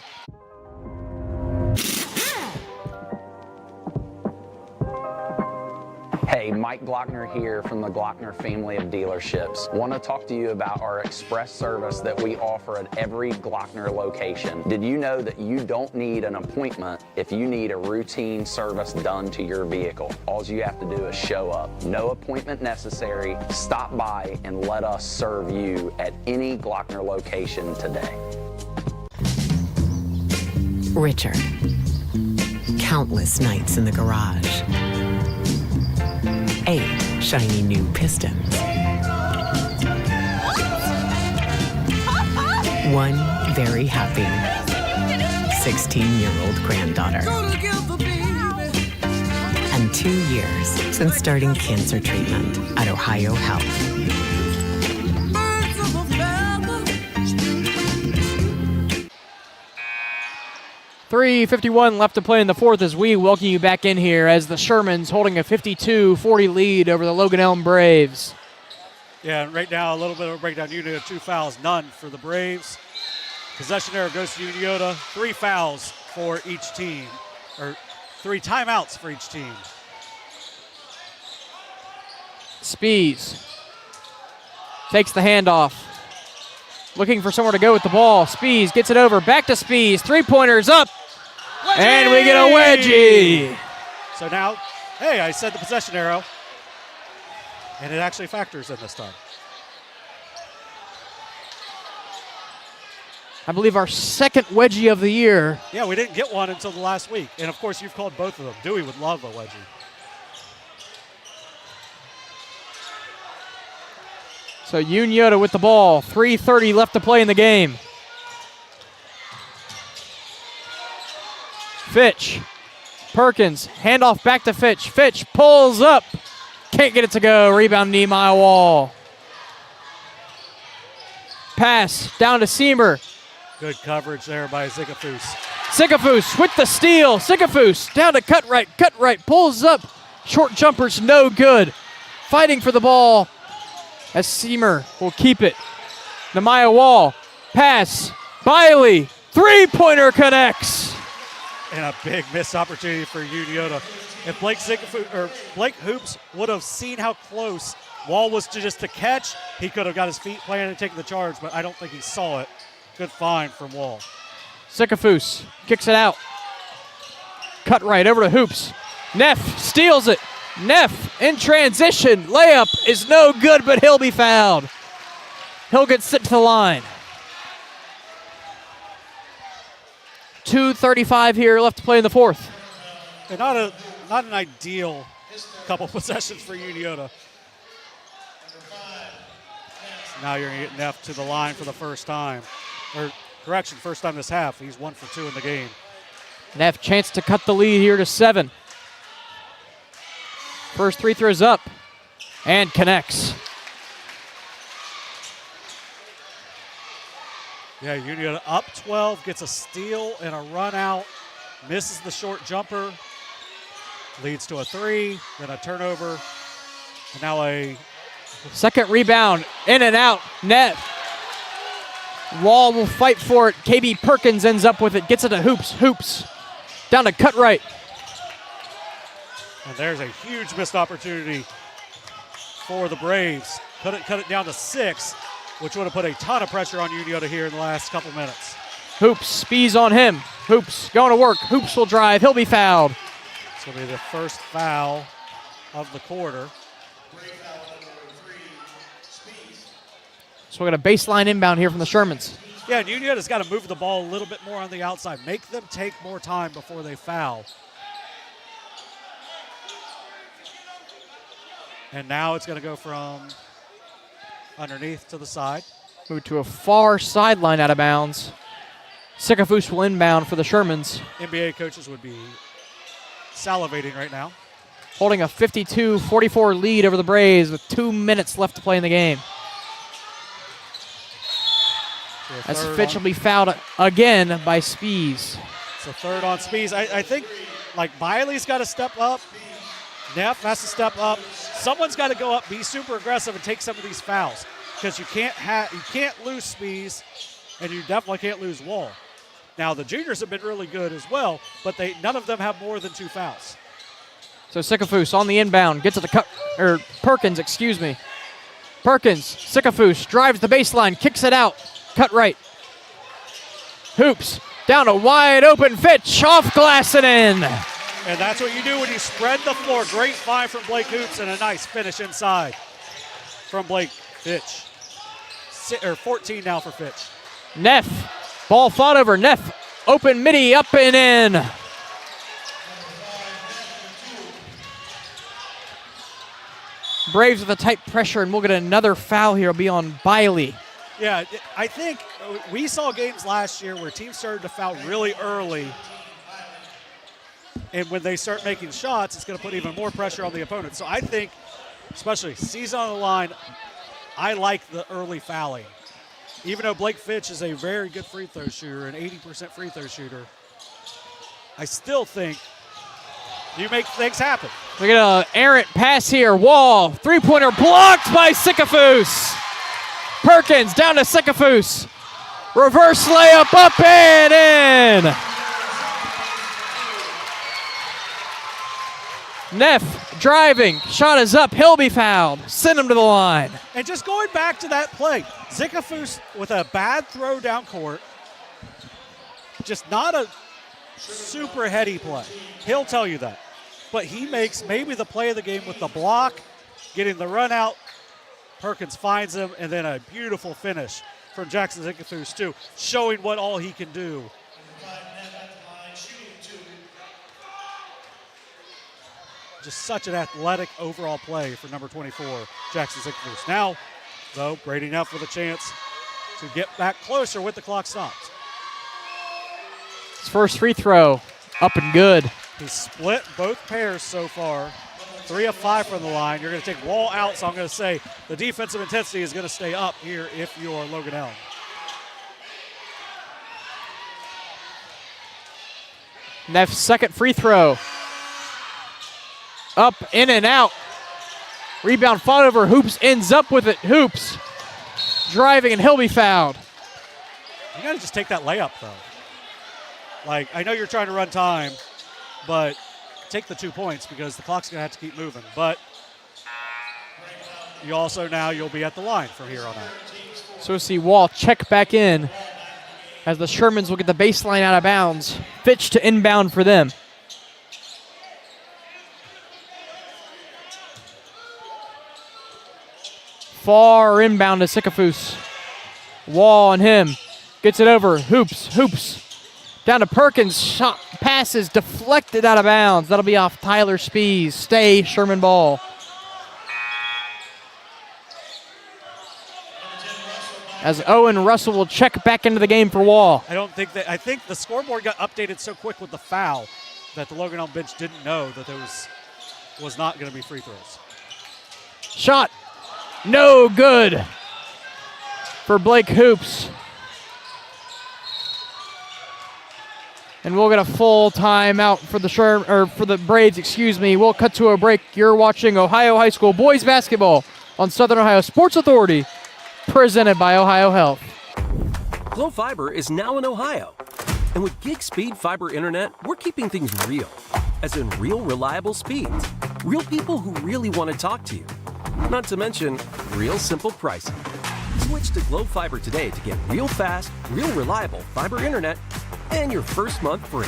Hey, Mike Glockner here from the Glockner family of dealerships. Want to talk to you about our express service that we offer at every Glockner location. Did you know that you don't need an appointment if you need a routine service done to your vehicle? All you have to do is show up. No appointment necessary. Stop by and let us serve you at any Glockner location today. Richard. Countless nights in the garage. 8 shiny new pistons. 1 very happy 16-year-old granddaughter. And 2 years since starting cancer treatment at Ohio Health. 3:51 left to play in the fourth as we welcome you back in here as the Shermans holding a 52-40 lead over the Logan Elm Braves. Yeah, and right now a little bit of a breakdown. Unioto 2 fouls, none for the Braves. Possession arrow goes to Unioto. 3 fouls for each team, or 3 timeouts for each team. Spees Takes the handoff. Looking for somewhere to go with the ball. Spees gets it over. Back to Spees. 3-pointers up. Wedgie! And we get a wedgie. So now, hey, I said the possession arrow. And it actually factors in this time. I believe our second wedgie of the year. Yeah, we didn't get one until the last week. And, of course, you've called both of them. Dewey would love a wedgie. So Unioto with the ball. 3:30 left to play in the game. Fitch. Perkins. Handoff back to Fitch. Fitch pulls up. Can't get it to go. Rebound Nehemiah Wall. Pass down to Seamer. Good coverage there by Zikafus. Zikafus with the steal. Zikafus down to Cutright, pulls up. Short jumper's no good. Fighting for the ball as Seamer will keep it. Nehemiah Wall, pass, Biley, 3-pointer connects. And a big missed opportunity for Unioto. If Blake Hoops would have seen how close Wall was to catch, he could have got his feet planted and taken the charge, but I don't think he saw it. Good find from Wall. Zikafus kicks it out. Cutright over to Hoops. Neff steals it. Neff in transition. Layup is no good, but he'll be fouled. He'll get sent to the line. 2:35 here left to play in the fourth. And not an ideal couple possessions for Unioto. So now you're going to get Neff to the line for the first time. Or, correction, first time this half. He's 1 for 2 in the game. Neff chance to cut the lead here to 7. First three throws up and connects. Yeah, Unioto up 12, gets a steal and a run out, misses the short jumper, leads to a 3, then a turnover, and now a second rebound, in and out, net. Wall will fight for it. KB Perkins ends up with it, gets it to Hoops, down to Cutright. And there's a huge missed opportunity for the Braves. Couldn't cut it down to 6, which would have put a ton of pressure on Unioto here in the last couple minutes. Hoops, Spees on him. Hoops going to work. Hoops will drive. He'll be fouled. It's going to be the first foul of the quarter. So we're going to baseline inbound here from the Shermans. Yeah, and Unioto's got to move the ball a little bit more on the outside. Make them take more time before they foul. And now it's going to go from underneath to the side. Move to a far sideline out of bounds. Zikafus will inbound for the Shermans. NBA coaches would be salivating right now. Holding a 52-44 lead over the Braves with 2 minutes left to play in the game. As Fitch will be fouled again by Spees. So third on Spees. I think like Biley's got to step up. Neff has to step up. Someone's got to go up, be super aggressive, and take some of these fouls because you can't lose Spees, and you definitely can't lose Wall. Now the juniors have been really good as well, but none of them have more than 2 fouls. So Zikafus on the inbound gets it to Perkins, excuse me. Perkins, Zikafus drives the baseline, kicks it out, Cutright. Hoops down a wide open Fitch, off glass and in. And that's what you do when you spread the floor. Great find from Blake Hoops and a nice finish inside from Blake Fitch. 14 now for Fitch. Neff, ball fought over. Neff, open midi, up and in. Braves with a tight pressure, and we'll get another foul here. It'll be on Biley. Yeah, I think we saw games last year where teams started to foul really early. And when they start making shots, it's going to put even more pressure on the opponent. So I think, especially season on the line, I like the early fouling. Even though Blake Fitch is a very good free throw shooter, an 80% free throw shooter, I still think you make things happen. We get an errant pass here. Wall, 3-pointer blocked by Zikafus. Perkins down to Zikafus. Reverse layup up and in. Neff driving. Shot is up. He'll be fouled. Send him to the line. And just going back to that play, Zickafoos with a bad throw down court. Just not a super heady play. He'll tell you that. But he makes maybe the play of the game with the block, getting the run out. Perkins finds him, and then a beautiful finish from Jackson Zickafoos too, showing what all he can do. Just such an athletic overall play for number 24, Jackson Zickafoos. Now, though, Brady Neff with a chance to get back closer with the clock stopped. His first free throw, up and good. He's split both pairs so far. 3 of 5 from the line. You're going to take Wall out, so I'm going to say the defensive intensity is going to stay up here if you are Logan Elm. Neff's second free throw. Up, in, and out. Rebound fought over. Hoops ends up with it. Hoops driving, and he'll be fouled. You got to just take that layup, though. Like, I know you're trying to run time, but take the 2 points because the clock's going to have to keep moving. But you also now you'll be at the line from here on out. So we'll see Wall check back in as the Shermans will get the baseline out of bounds. Fitch to inbound for them. Far inbound to Zickafoos. Wall on him. Gets it over. Hoops. Down to Perkins. Shot passes deflected out of bounds. That'll be off Tyler Spees. Stay Sherman ball. As Owen Russell will check back into the game for Wall. I think the scoreboard got updated so quick with the foul that the Logan Elm bench didn't know that there was not going to be free throws. Shot. No good for Blake Hoops. And we'll get a full timeout for the Braves, excuse me. We'll cut to a break. You're watching Ohio High School boys basketball on Southern Ohio Sports Authority, presented by Ohio Health. Glo Fiber is now in Ohio. And with gig speed fiber internet, we're keeping things real. As in real reliable speeds. Real people who really want to talk to you. Not to mention, real simple pricing. Switch to Glo Fiber today to get real fast, real reliable fiber internet and your first month free.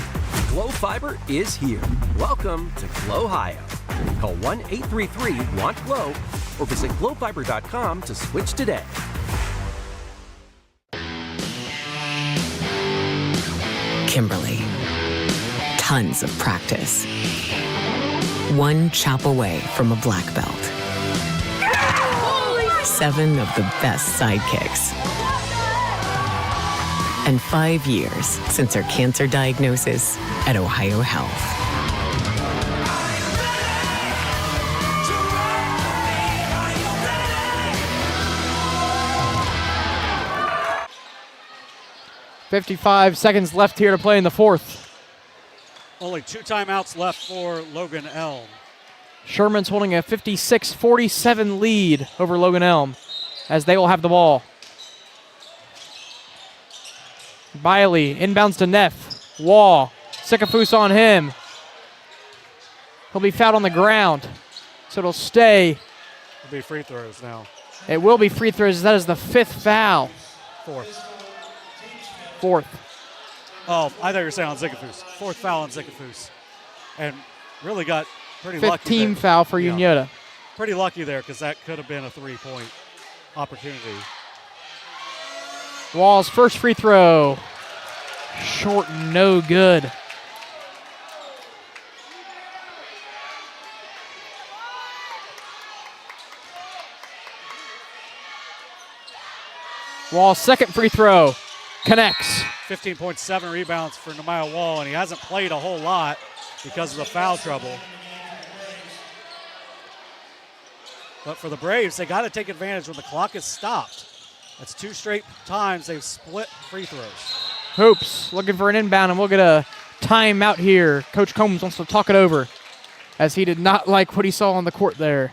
Glo Fiber is here. Welcome to Glo Ohio. Call 1-833-WANT-GLO or visit glofiber.com to switch today. Kimberly. Tons of practice. One chop away from a black belt. 7 of the best sidekicks. And 5 years since her cancer diagnosis at Ohio Health. .55 seconds left here to play in the fourth. Only 2 timeouts left for Logan Elm. Sherman's holding a 56-47 lead over Logan Elm as they will have the ball. Biley inbounds to Neff. Wall. Zickafoos on him. He'll be fouled on the ground, so it'll stay. It'll be free throws now. It will be free throws. That is the 5th foul. Fourth. Oh, I thought you were saying on Zickafoos. 4th foul on Zickafoos. And really got pretty lucky. 5th team foul for Unioto. Pretty lucky there because that could have been a 3-point opportunity. Wall's first free throw. Short, no good. Wall's second free throw. Connects. 15.7 rebounds for Nehemiah Wall, and he hasn't played a whole lot because of the foul trouble. But for the Braves, they got to take advantage when the clock is stopped. That's 2 straight times they've split free throws. Hoops looking for an inbound, and we'll get a timeout here. Coach Combs wants to talk it over as he did not like what he saw on the court there.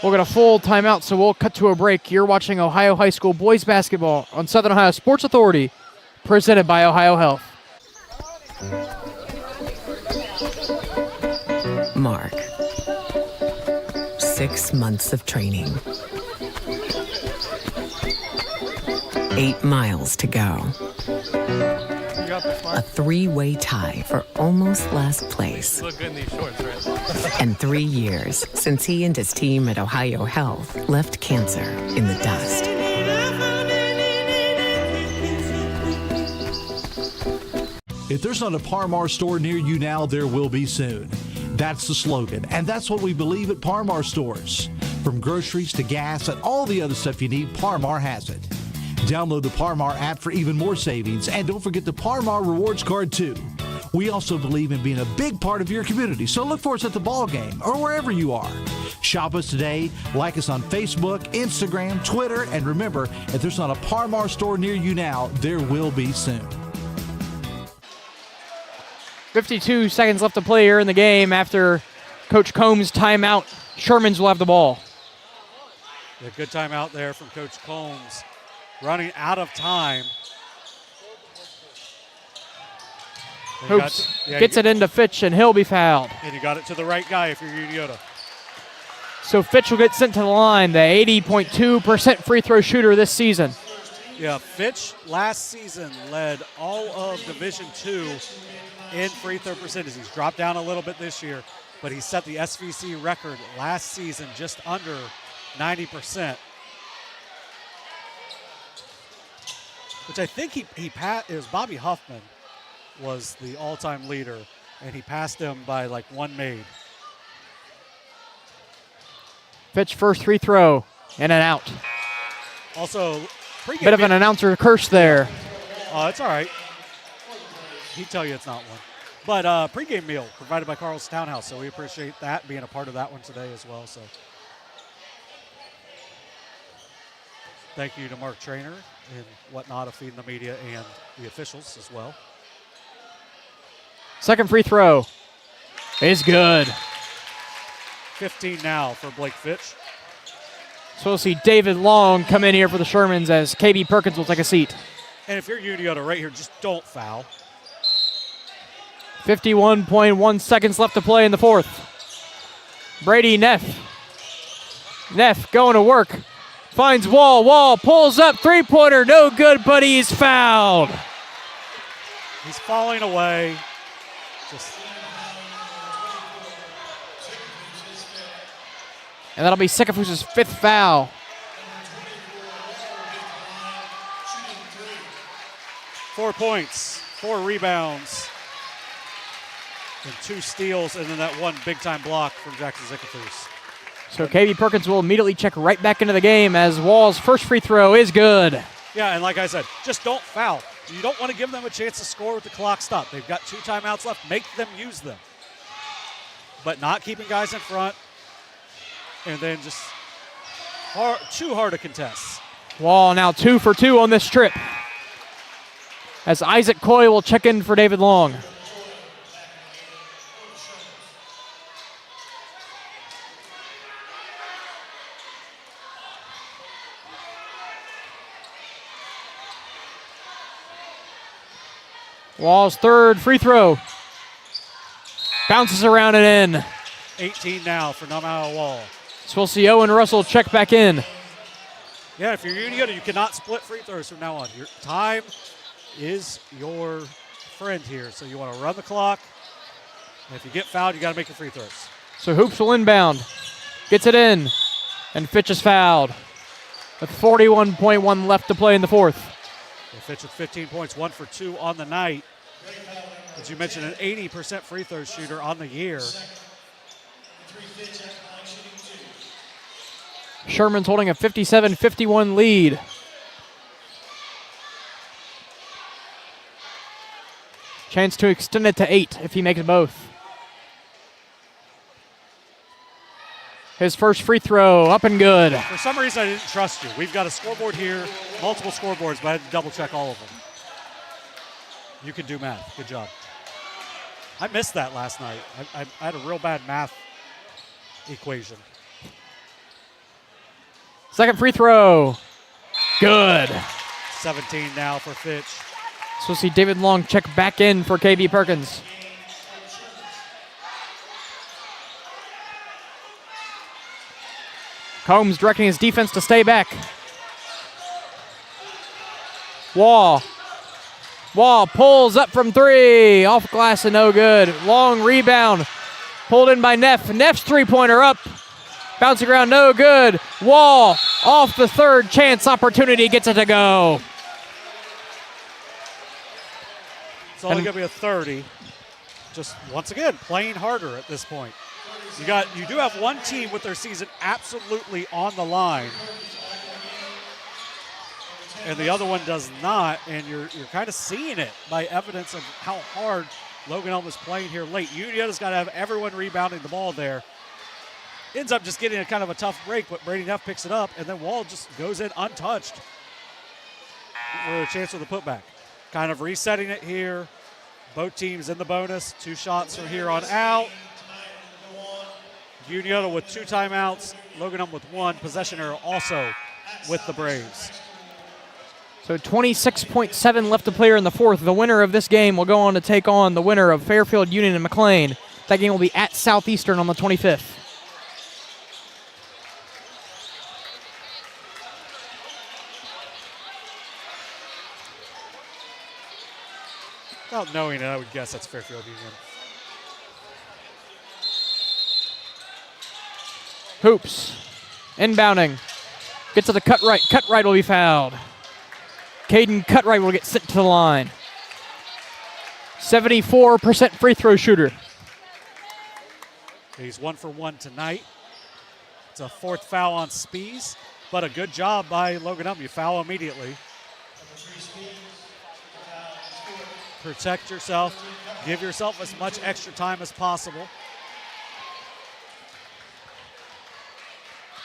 We'll get a full timeout, so we'll cut to a break. You're watching Ohio High School boys basketball on Southern Ohio Sports Authority, presented by Ohio Health. Mark. 6 months of training. 8 miles to go. A 3-way tie for almost last place. You look good in these shorts, right? And 3 years since he and his team at Ohio Health left cancer in the dust. If there's not a Par-Mar store near you now, there will be soon. That's the slogan, and that's what we believe at Par-Mar stores. From groceries to gas and all the other stuff you need, Par-Mar has it. Download the Par-Mar app for even more savings, and don't forget the Par-Mar rewards card too. We also believe in being a big part of your community, so look for us at the ball game or wherever you are. Shop us today, like us on Facebook, Instagram, Twitter, and remember, if there's not a Par-Mar store near you now, there will be soon. 52 seconds left to play here in the game after Coach Combs' timeout. Shermans will have the ball. A good timeout there from Coach Combs. Running out of time. Hoops gets it into Fitch, and he'll be fouled. And you got it to the right guy if you're Unioto. So Fitch will get sent to the line, the 80.2% free throw shooter this season. Yeah, Fitch last season led all of Division II in free throw percentage. He's dropped down a little bit this year, but he set the SVC record last season just under 90%. Which I think he passed. It was Bobby Huffman was the all-time leader, and he passed him by like 1 made. Fitch first free throw and an out. Also, pregame bit of an announcer curse there. Oh, it's all right. He'd tell you it's not one. But pregame meal provided by Carl's Townhouse, so we appreciate that, being a part of that one today as well. So thank you to Mark Trainer and whatnot of feeding the media and the officials as well. Second free throw is good. 15 now for Blake Fitch. So we'll see David Long come in here for the Shermans as KB Perkins will take a seat. And if you're Unioto right here, just don't foul. 51.1 seconds left to play in the fourth. Brady Neff. Neff going to work. Finds Wall. Wall pulls up. Three-pointer. No good, but he's fouled. He's falling away. And that'll be Sikafus's 5th foul. Four points, 4 rebounds, and 2 steals, and then that one big-time block from Jackson Sikafus. So KB Perkins will immediately check right back into the game as Wall's first free throw is good. Yeah, and like I said, just don't foul. You don't want to give them a chance to score with the clock stopped. They've got 2 timeouts left. Make them use them. But not keeping guys in front, and then just too hard to contest. Wall now 2 for 2 on this trip, as Isaac Coy will check in for David Long. Wall's third free throw. Bounces around and in. 18 now for Namao Wall. So we'll see Owen Russell check back in. Yeah, if you're Unioto, you cannot split free throws from now on. Your time is your friend here, so you want to run the clock. And if you get fouled, you got to make your free throws. So Hoops will inbound. Gets it in. And Fitch is fouled. With 41.1 left to play in the fourth. Fitch with 15 points, 1 for 2 on the night. As you mentioned, an 80% free throw shooter on the year. Sherman's holding a 57-51 lead. Chance to extend it to 8 if he makes both. His first free throw, up and good. For some reason, I didn't trust you. We've got a scoreboard here, multiple scoreboards, but I had to double check all of them. You can do math. Good job. I missed that last night. I had a real bad math equation. Second free throw. Good. 17 now for Fitch. So we'll see David Long check back in for KB Perkins. Combs directing his defense to stay back. Wall pulls up from three. Off glass and no good. Long rebound. Pulled in by Neff. Neff's three-pointer up. Bouncing around, no good. Wall off the third chance opportunity. Gets it to go. It's only going to be a 30. Just once again, playing harder at this point. You do have one team with their season absolutely on the line, and the other one does not, and you're kind of seeing it by evidence of how hard Logan Elm is playing here late. Unioto's got to have everyone rebounding the ball there. Ends up just getting a kind of a tough break, but Brady Neff picks it up, and then Wall just goes in untouched for a chance for the putback. Kind of resetting it here. Both teams in the bonus. 2 shots from here on out. Unioto with 2 timeouts. Logan Elm with 1. Possession error also with the Braves. So 26.7 left to play in the fourth. The winner of this game will go on to take on the winner of Fairfield Union and McLean. That game will be at Southeastern on the 25th. Without knowing it, I would guess that's Fairfield Union. Hoops. Inbounding. Gets to the cut right. Cut right will be fouled. Caden Cutright will get sent to the line. 74% free throw shooter. He's 1 for 1 tonight. It's a 4th foul on Spees, but a good job by Logan Elm. You foul immediately. Protect yourself. Give yourself as much extra time as possible.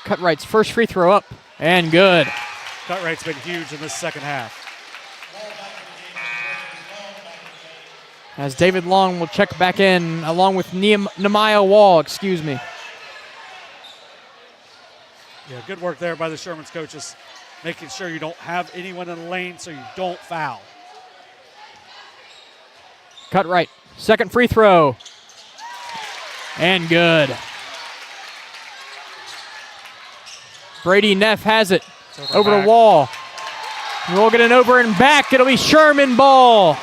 Cutright's first free throw up and good. Cutright's been huge in this second half. As David Long will check back in along with Nehemiah Wall, Yeah, good work there by the Shermans coaches, making sure you don't have anyone in the lane so you don't foul. Cutright, second free throw. And good. Brady Neff has it. Over to Wall. We'll get an over and back. It'll be Sherman ball.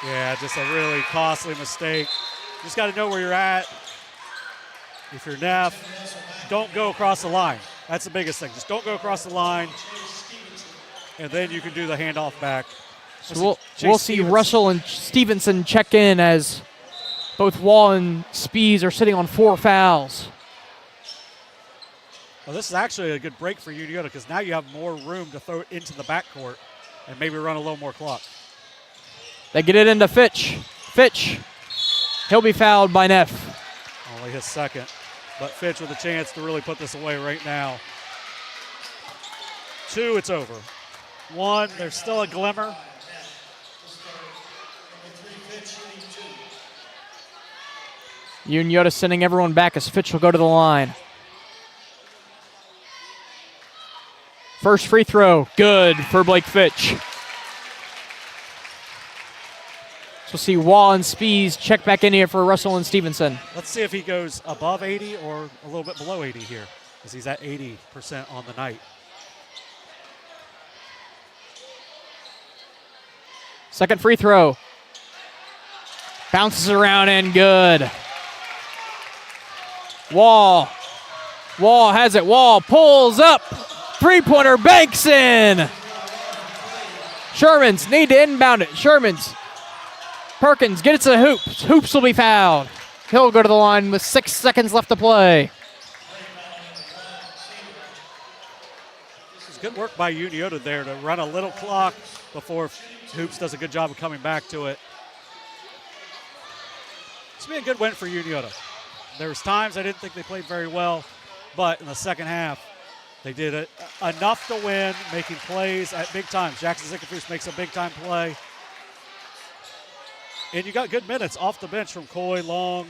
Yeah, just a really costly mistake. Just got to know where you're at. If you're Neff, don't go across the line. That's the biggest thing. Just don't go across the line, and then you can do the handoff back. So we'll see Russell and Stevenson check in as both Wall and Spees are sitting on 4 fouls. Well, this is actually a good break for Unioto because now you have more room to throw it into the backcourt and maybe run a little more clock. They get it into Fitch. Fitch, he'll be fouled by Neff. Only his second, but Fitch with a chance to really put this away right now. 2, it's over. 1, there's still a glimmer. Unioto sending everyone back as Fitch will go to the line. First free throw, good for Blake Fitch. So we'll see Wall and Spees check back in here for Russell and Stevenson. Let's see if he goes above 80 or a little bit below 80 here, because he's at 80% on the night. Second free throw. Bounces around and good. Wall has it. Wall pulls up. Three-pointer banks in. Shermans need to inbound it. Shermans. Perkins get it to the hoops. Hoops will be fouled. He'll go to the line with 6 seconds left to play. It's good work by Unioto there to run a little clock before Hoops does a good job of coming back to it. It's been a good win for Unioto. There was times I didn't think they played very well, but in the second half, they did it enough to win, making plays at big times. Jackson Zickerfus makes a big-time play. And you got good minutes off the bench from Coy, Long,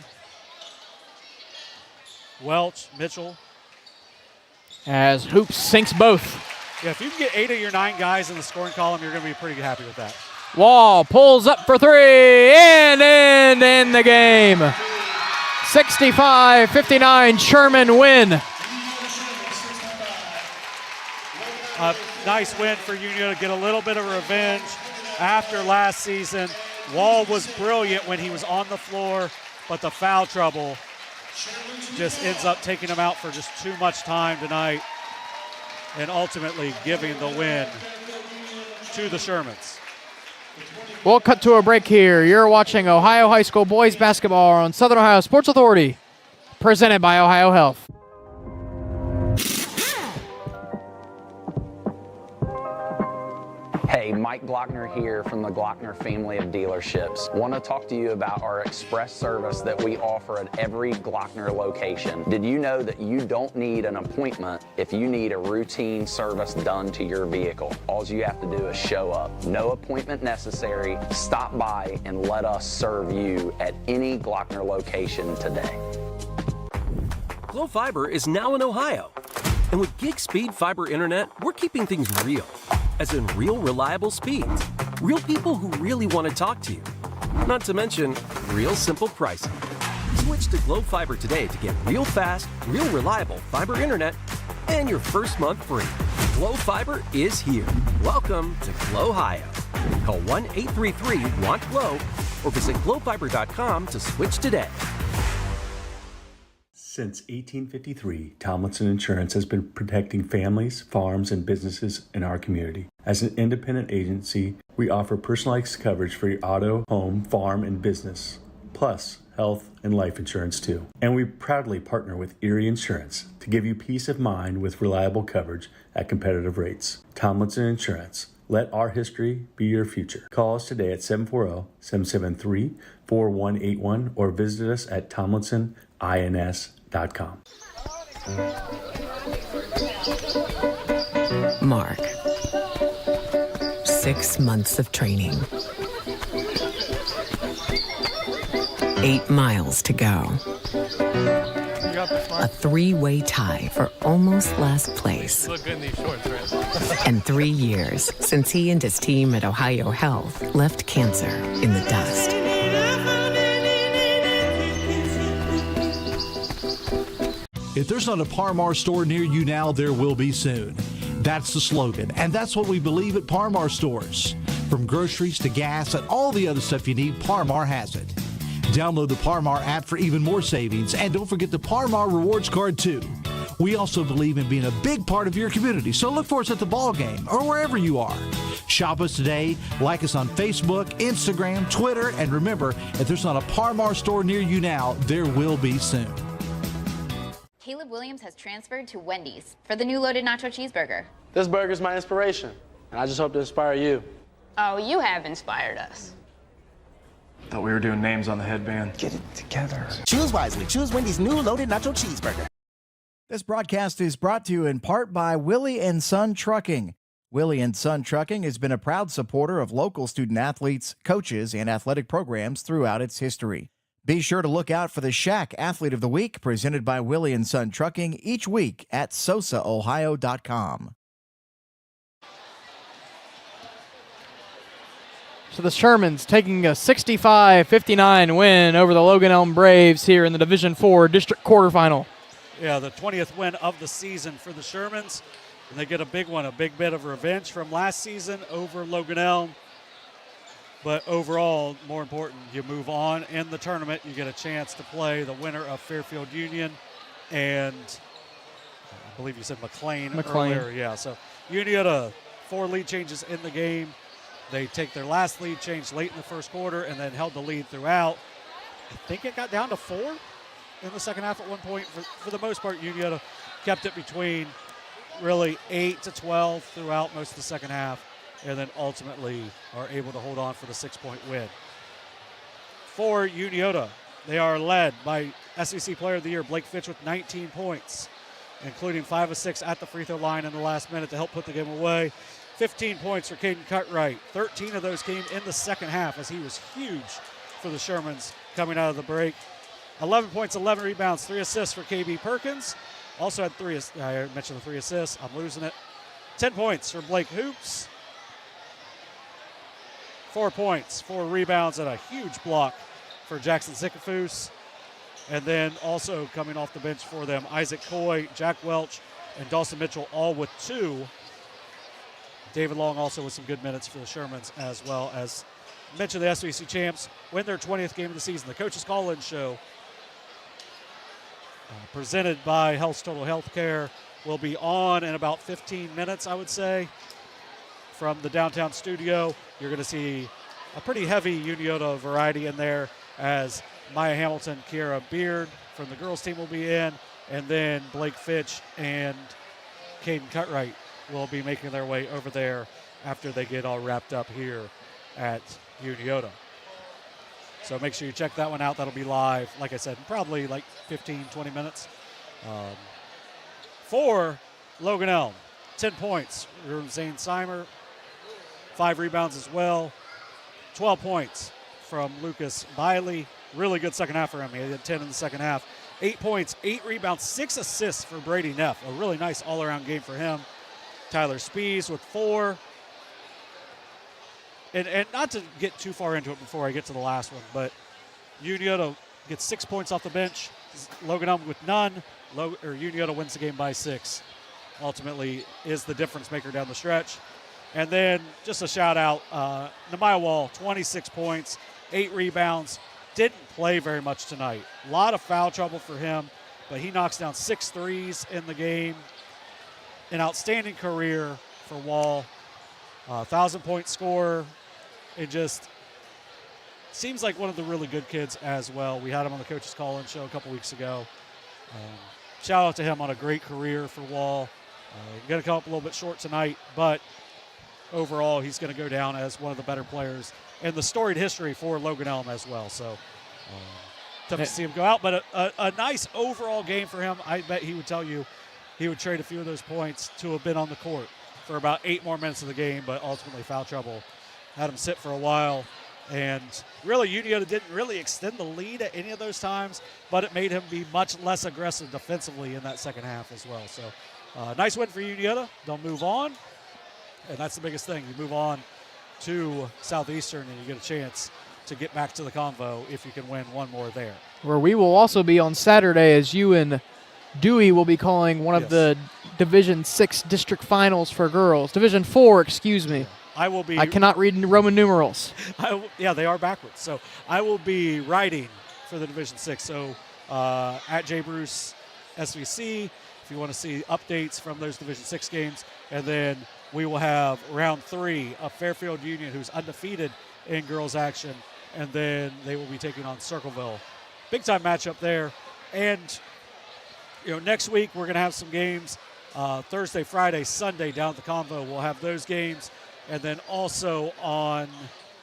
Welch, Mitchell. As Hoops sinks both. Yeah, if you can get 8 of your 9 guys in the scoring column, you're going to be pretty happy with that. Wall pulls up for 3 and in the game. 65-59, Sherman win. A nice win for Unioto to get a little bit of revenge after last season. Wall was brilliant when he was on the floor, but the foul trouble just ends up taking him out for just too much time tonight and ultimately giving the win to the Shermans. We'll cut to a break here. You're watching Ohio High School boys basketball on Southern Ohio Sports Authority, presented by Ohio Health. Hey, Mike Glockner here from the Glockner family of dealerships. Want to talk to you about our express service that we offer at every Glockner location. Did you know that you don't need an appointment if you need a routine service done to your vehicle? All you have to do is show up. No appointment necessary. Stop by and let us serve you at any Glockner location today. Glo Fiber is now in Ohio. And with gig speed fiber internet, we're keeping things real. As in real, reliable speeds. Real people who really want to talk to you. Not to mention, real simple pricing. Switch to Glo Fiber today to get real fast, real reliable fiber internet and your first month free. Glo Fiber is here. Welcome to Glo-Hio. Call 1-833-WANT-GLO or visit glofiber.com to switch today. Since 1853, Tomlinson Insurance has been protecting families, farms, and businesses in our community. As an independent agency, we offer personalized coverage for your auto, home, farm, and business, plus health and life insurance too. And we proudly partner with Erie Insurance to give you peace of mind with reliable coverage at competitive rates. Tomlinson Insurance. Let our history be your future. Call us today at 740-773-4181 or visit us at tomlinsonins.com. Mark. 6 months of training. 8 miles to go. A 3-way tie for almost last place. You look good in these shorts, right? And 3 years since he and his team at Ohio Health left cancer in the dust. If there's not a Par-Mar store near you now, there will be soon. That's the slogan, and that's what we believe at Par-Mar stores. From groceries to gas and all the other stuff you need, Par-Mar has it. Download the Par-Mar app for even more savings, and don't forget the Par-Mar rewards card too. We also believe in being a big part of your community, so look for us at the ball game or wherever you are. Shop us today, like us on Facebook, Instagram, Twitter, and remember, if there's not a Par-Mar store near you now, there will be soon. Caleb Williams has transferred to Wendy's for the new loaded nacho cheeseburger. This burger's my inspiration, and I just hope to inspire you. Oh, you have inspired us. Thought we were doing names on the headband. Get it together. Choose wisely. Choose Wendy's new loaded nacho cheeseburger. This broadcast is brought to you in part by Willie and Son Trucking. Willie and Son Trucking has been a proud supporter of local student athletes, coaches, and athletic programs throughout its history. Be sure to look out for the Shack Athlete of the Week presented by Willie and Son Trucking each week at sosaohio.com. So the Shermans taking a 65-59 win over the Logan Elm Braves here in the Division IV District Quarterfinal. Yeah, the 20th win of the season for the Shermans. And they get a big one, a big bit of revenge from last season over Logan Elm. But overall, more important, you move on in the tournament. You get a chance to play the winner of Fairfield Union and I believe you said McLean earlier. Yeah, so Unioto 4 lead changes in the game. They take their last lead change late in the first quarter and then held the lead throughout. I think it got down to 4 in the second half at one point. For the most part, Unioto kept it between really 8 to 12 throughout most of the second half and then ultimately are able to hold on for the 6-point win. For Unioto, they are led by SEC Player of the Year Blake Fitch with 19 points, including 5 of 6 at the free throw line in the last minute to help put the game away. 15 points for Caden Cutright. 13 of those came in the second half as he was huge for the Shermans coming out of the break. 11 points, 11 rebounds, 3 assists for KB Perkins. Also had 3, I mentioned the 3 assists, I'm losing it. 10 points for Blake Hoops. 4 points, 4 rebounds, and a huge block for Jackson Zickafoos. And then also coming off the bench for them, Isaac Coy, Jack Welch, and Dawson Mitchell all with 2. David Long also with some good minutes for the Shermans, as well as mentioned the SVC champs win their 20th game of the season. The Coach's Call-In Show, presented by Health Total Healthcare, will be on in about 15 minutes, I would say, from the downtown studio. You're going to see a pretty heavy Unioto variety in there, as Maya Hamilton, Kiera Beard from the girls team will be in, and then Blake Fitch and Caden Cutright will be making their way over there after they get all wrapped up here at Unioto. So make sure you check that one out. That'll be live, like I said, in probably like 15, 20 minutes. For Logan Elm, 10 points. Zane Seimer, 5 rebounds as well. 12 points from Lucas Biley. Really good second half for him. He had 10 in the second half. 8 points, 8 rebounds, 6 assists for Brady Neff. A really nice all-around game for him. Tyler Spees with 4. And not to get too far into it before I get to the last one, but Unioto gets 6 points off the bench. Logan Elm with none. Unioto wins the game by 6. Ultimately is the difference maker down the stretch. And then just a shout out, Nehemiah Wall, 26 points, 8 rebounds. Didn't play very much tonight. A lot of foul trouble for him, but he knocks down 6 threes in the game. An outstanding career for Wall. 1,000-point scorer. It just seems like one of the really good kids as well. We had him on the Coach's Call-In Show a couple weeks ago. Shout out to him on a great career for Wall. Going to come up a little bit short tonight, but overall he's going to go down as one of the better players in the storied history for Logan Elm as well. So tough to see him go out, but a nice overall game for him. I bet he would tell you he would trade a few of those points to have been on the court for about 8 more minutes of the game, but ultimately foul trouble had him sit for a while. And really, Unioto didn't really extend the lead at any of those times, but it made him be much less aggressive defensively in that second half as well. So nice win for Unioto. They'll move on, and that's the biggest thing. You move on to Southeastern, and you get a chance to get back to the convo if you can win one more there. Where we will also be on Saturday, as you and Dewey will be calling one of the Division VI District Finals for girls. Division IV, excuse me. I will be. I cannot read Roman numerals. Yeah, they are backwards. So I will be writing for the Division VI. So at J. Bruce SVC, if you want to see updates from those Division VI games. And then we will have round 3 of Fairfield Union, who's undefeated in girls action. And then they will be taking on Circleville. Big time matchup there. And next week we're going to have some games. Thursday, Friday, Sunday down at the Convo. We'll have those games. And then also on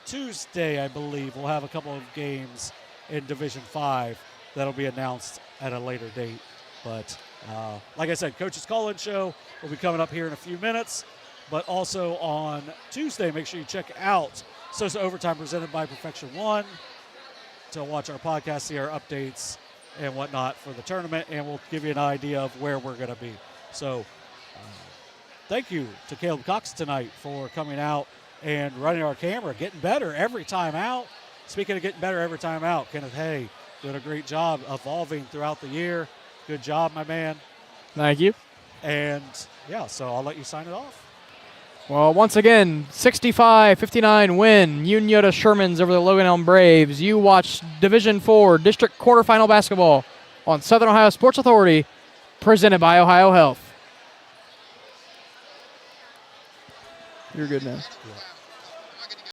Tuesday, I believe, we'll have a couple of games in Division V that'll be announced at a later date. But like I said, Coach's Call-In Show will be coming up here in a few minutes. But also on Tuesday, make sure you check out Sosa Overtime presented by Perfection One to watch our podcast, see our updates and whatnot for the tournament, and we'll give you an idea of where we're going to be. So thank you to Caleb Cox tonight for coming out and running our camera, getting better every time out. Speaking of getting better every time out, Kenneth Hay did a great job evolving throughout the year. Good job, my man. Thank you. And, so I'll let you sign it off. Well, once again, 65-59 win, Unioto Shermans over the Logan Elm Braves. You watch Division IV District Quarterfinal basketball on Southern Ohio Sports Authority, presented by Ohio Health. You're good now. Yeah.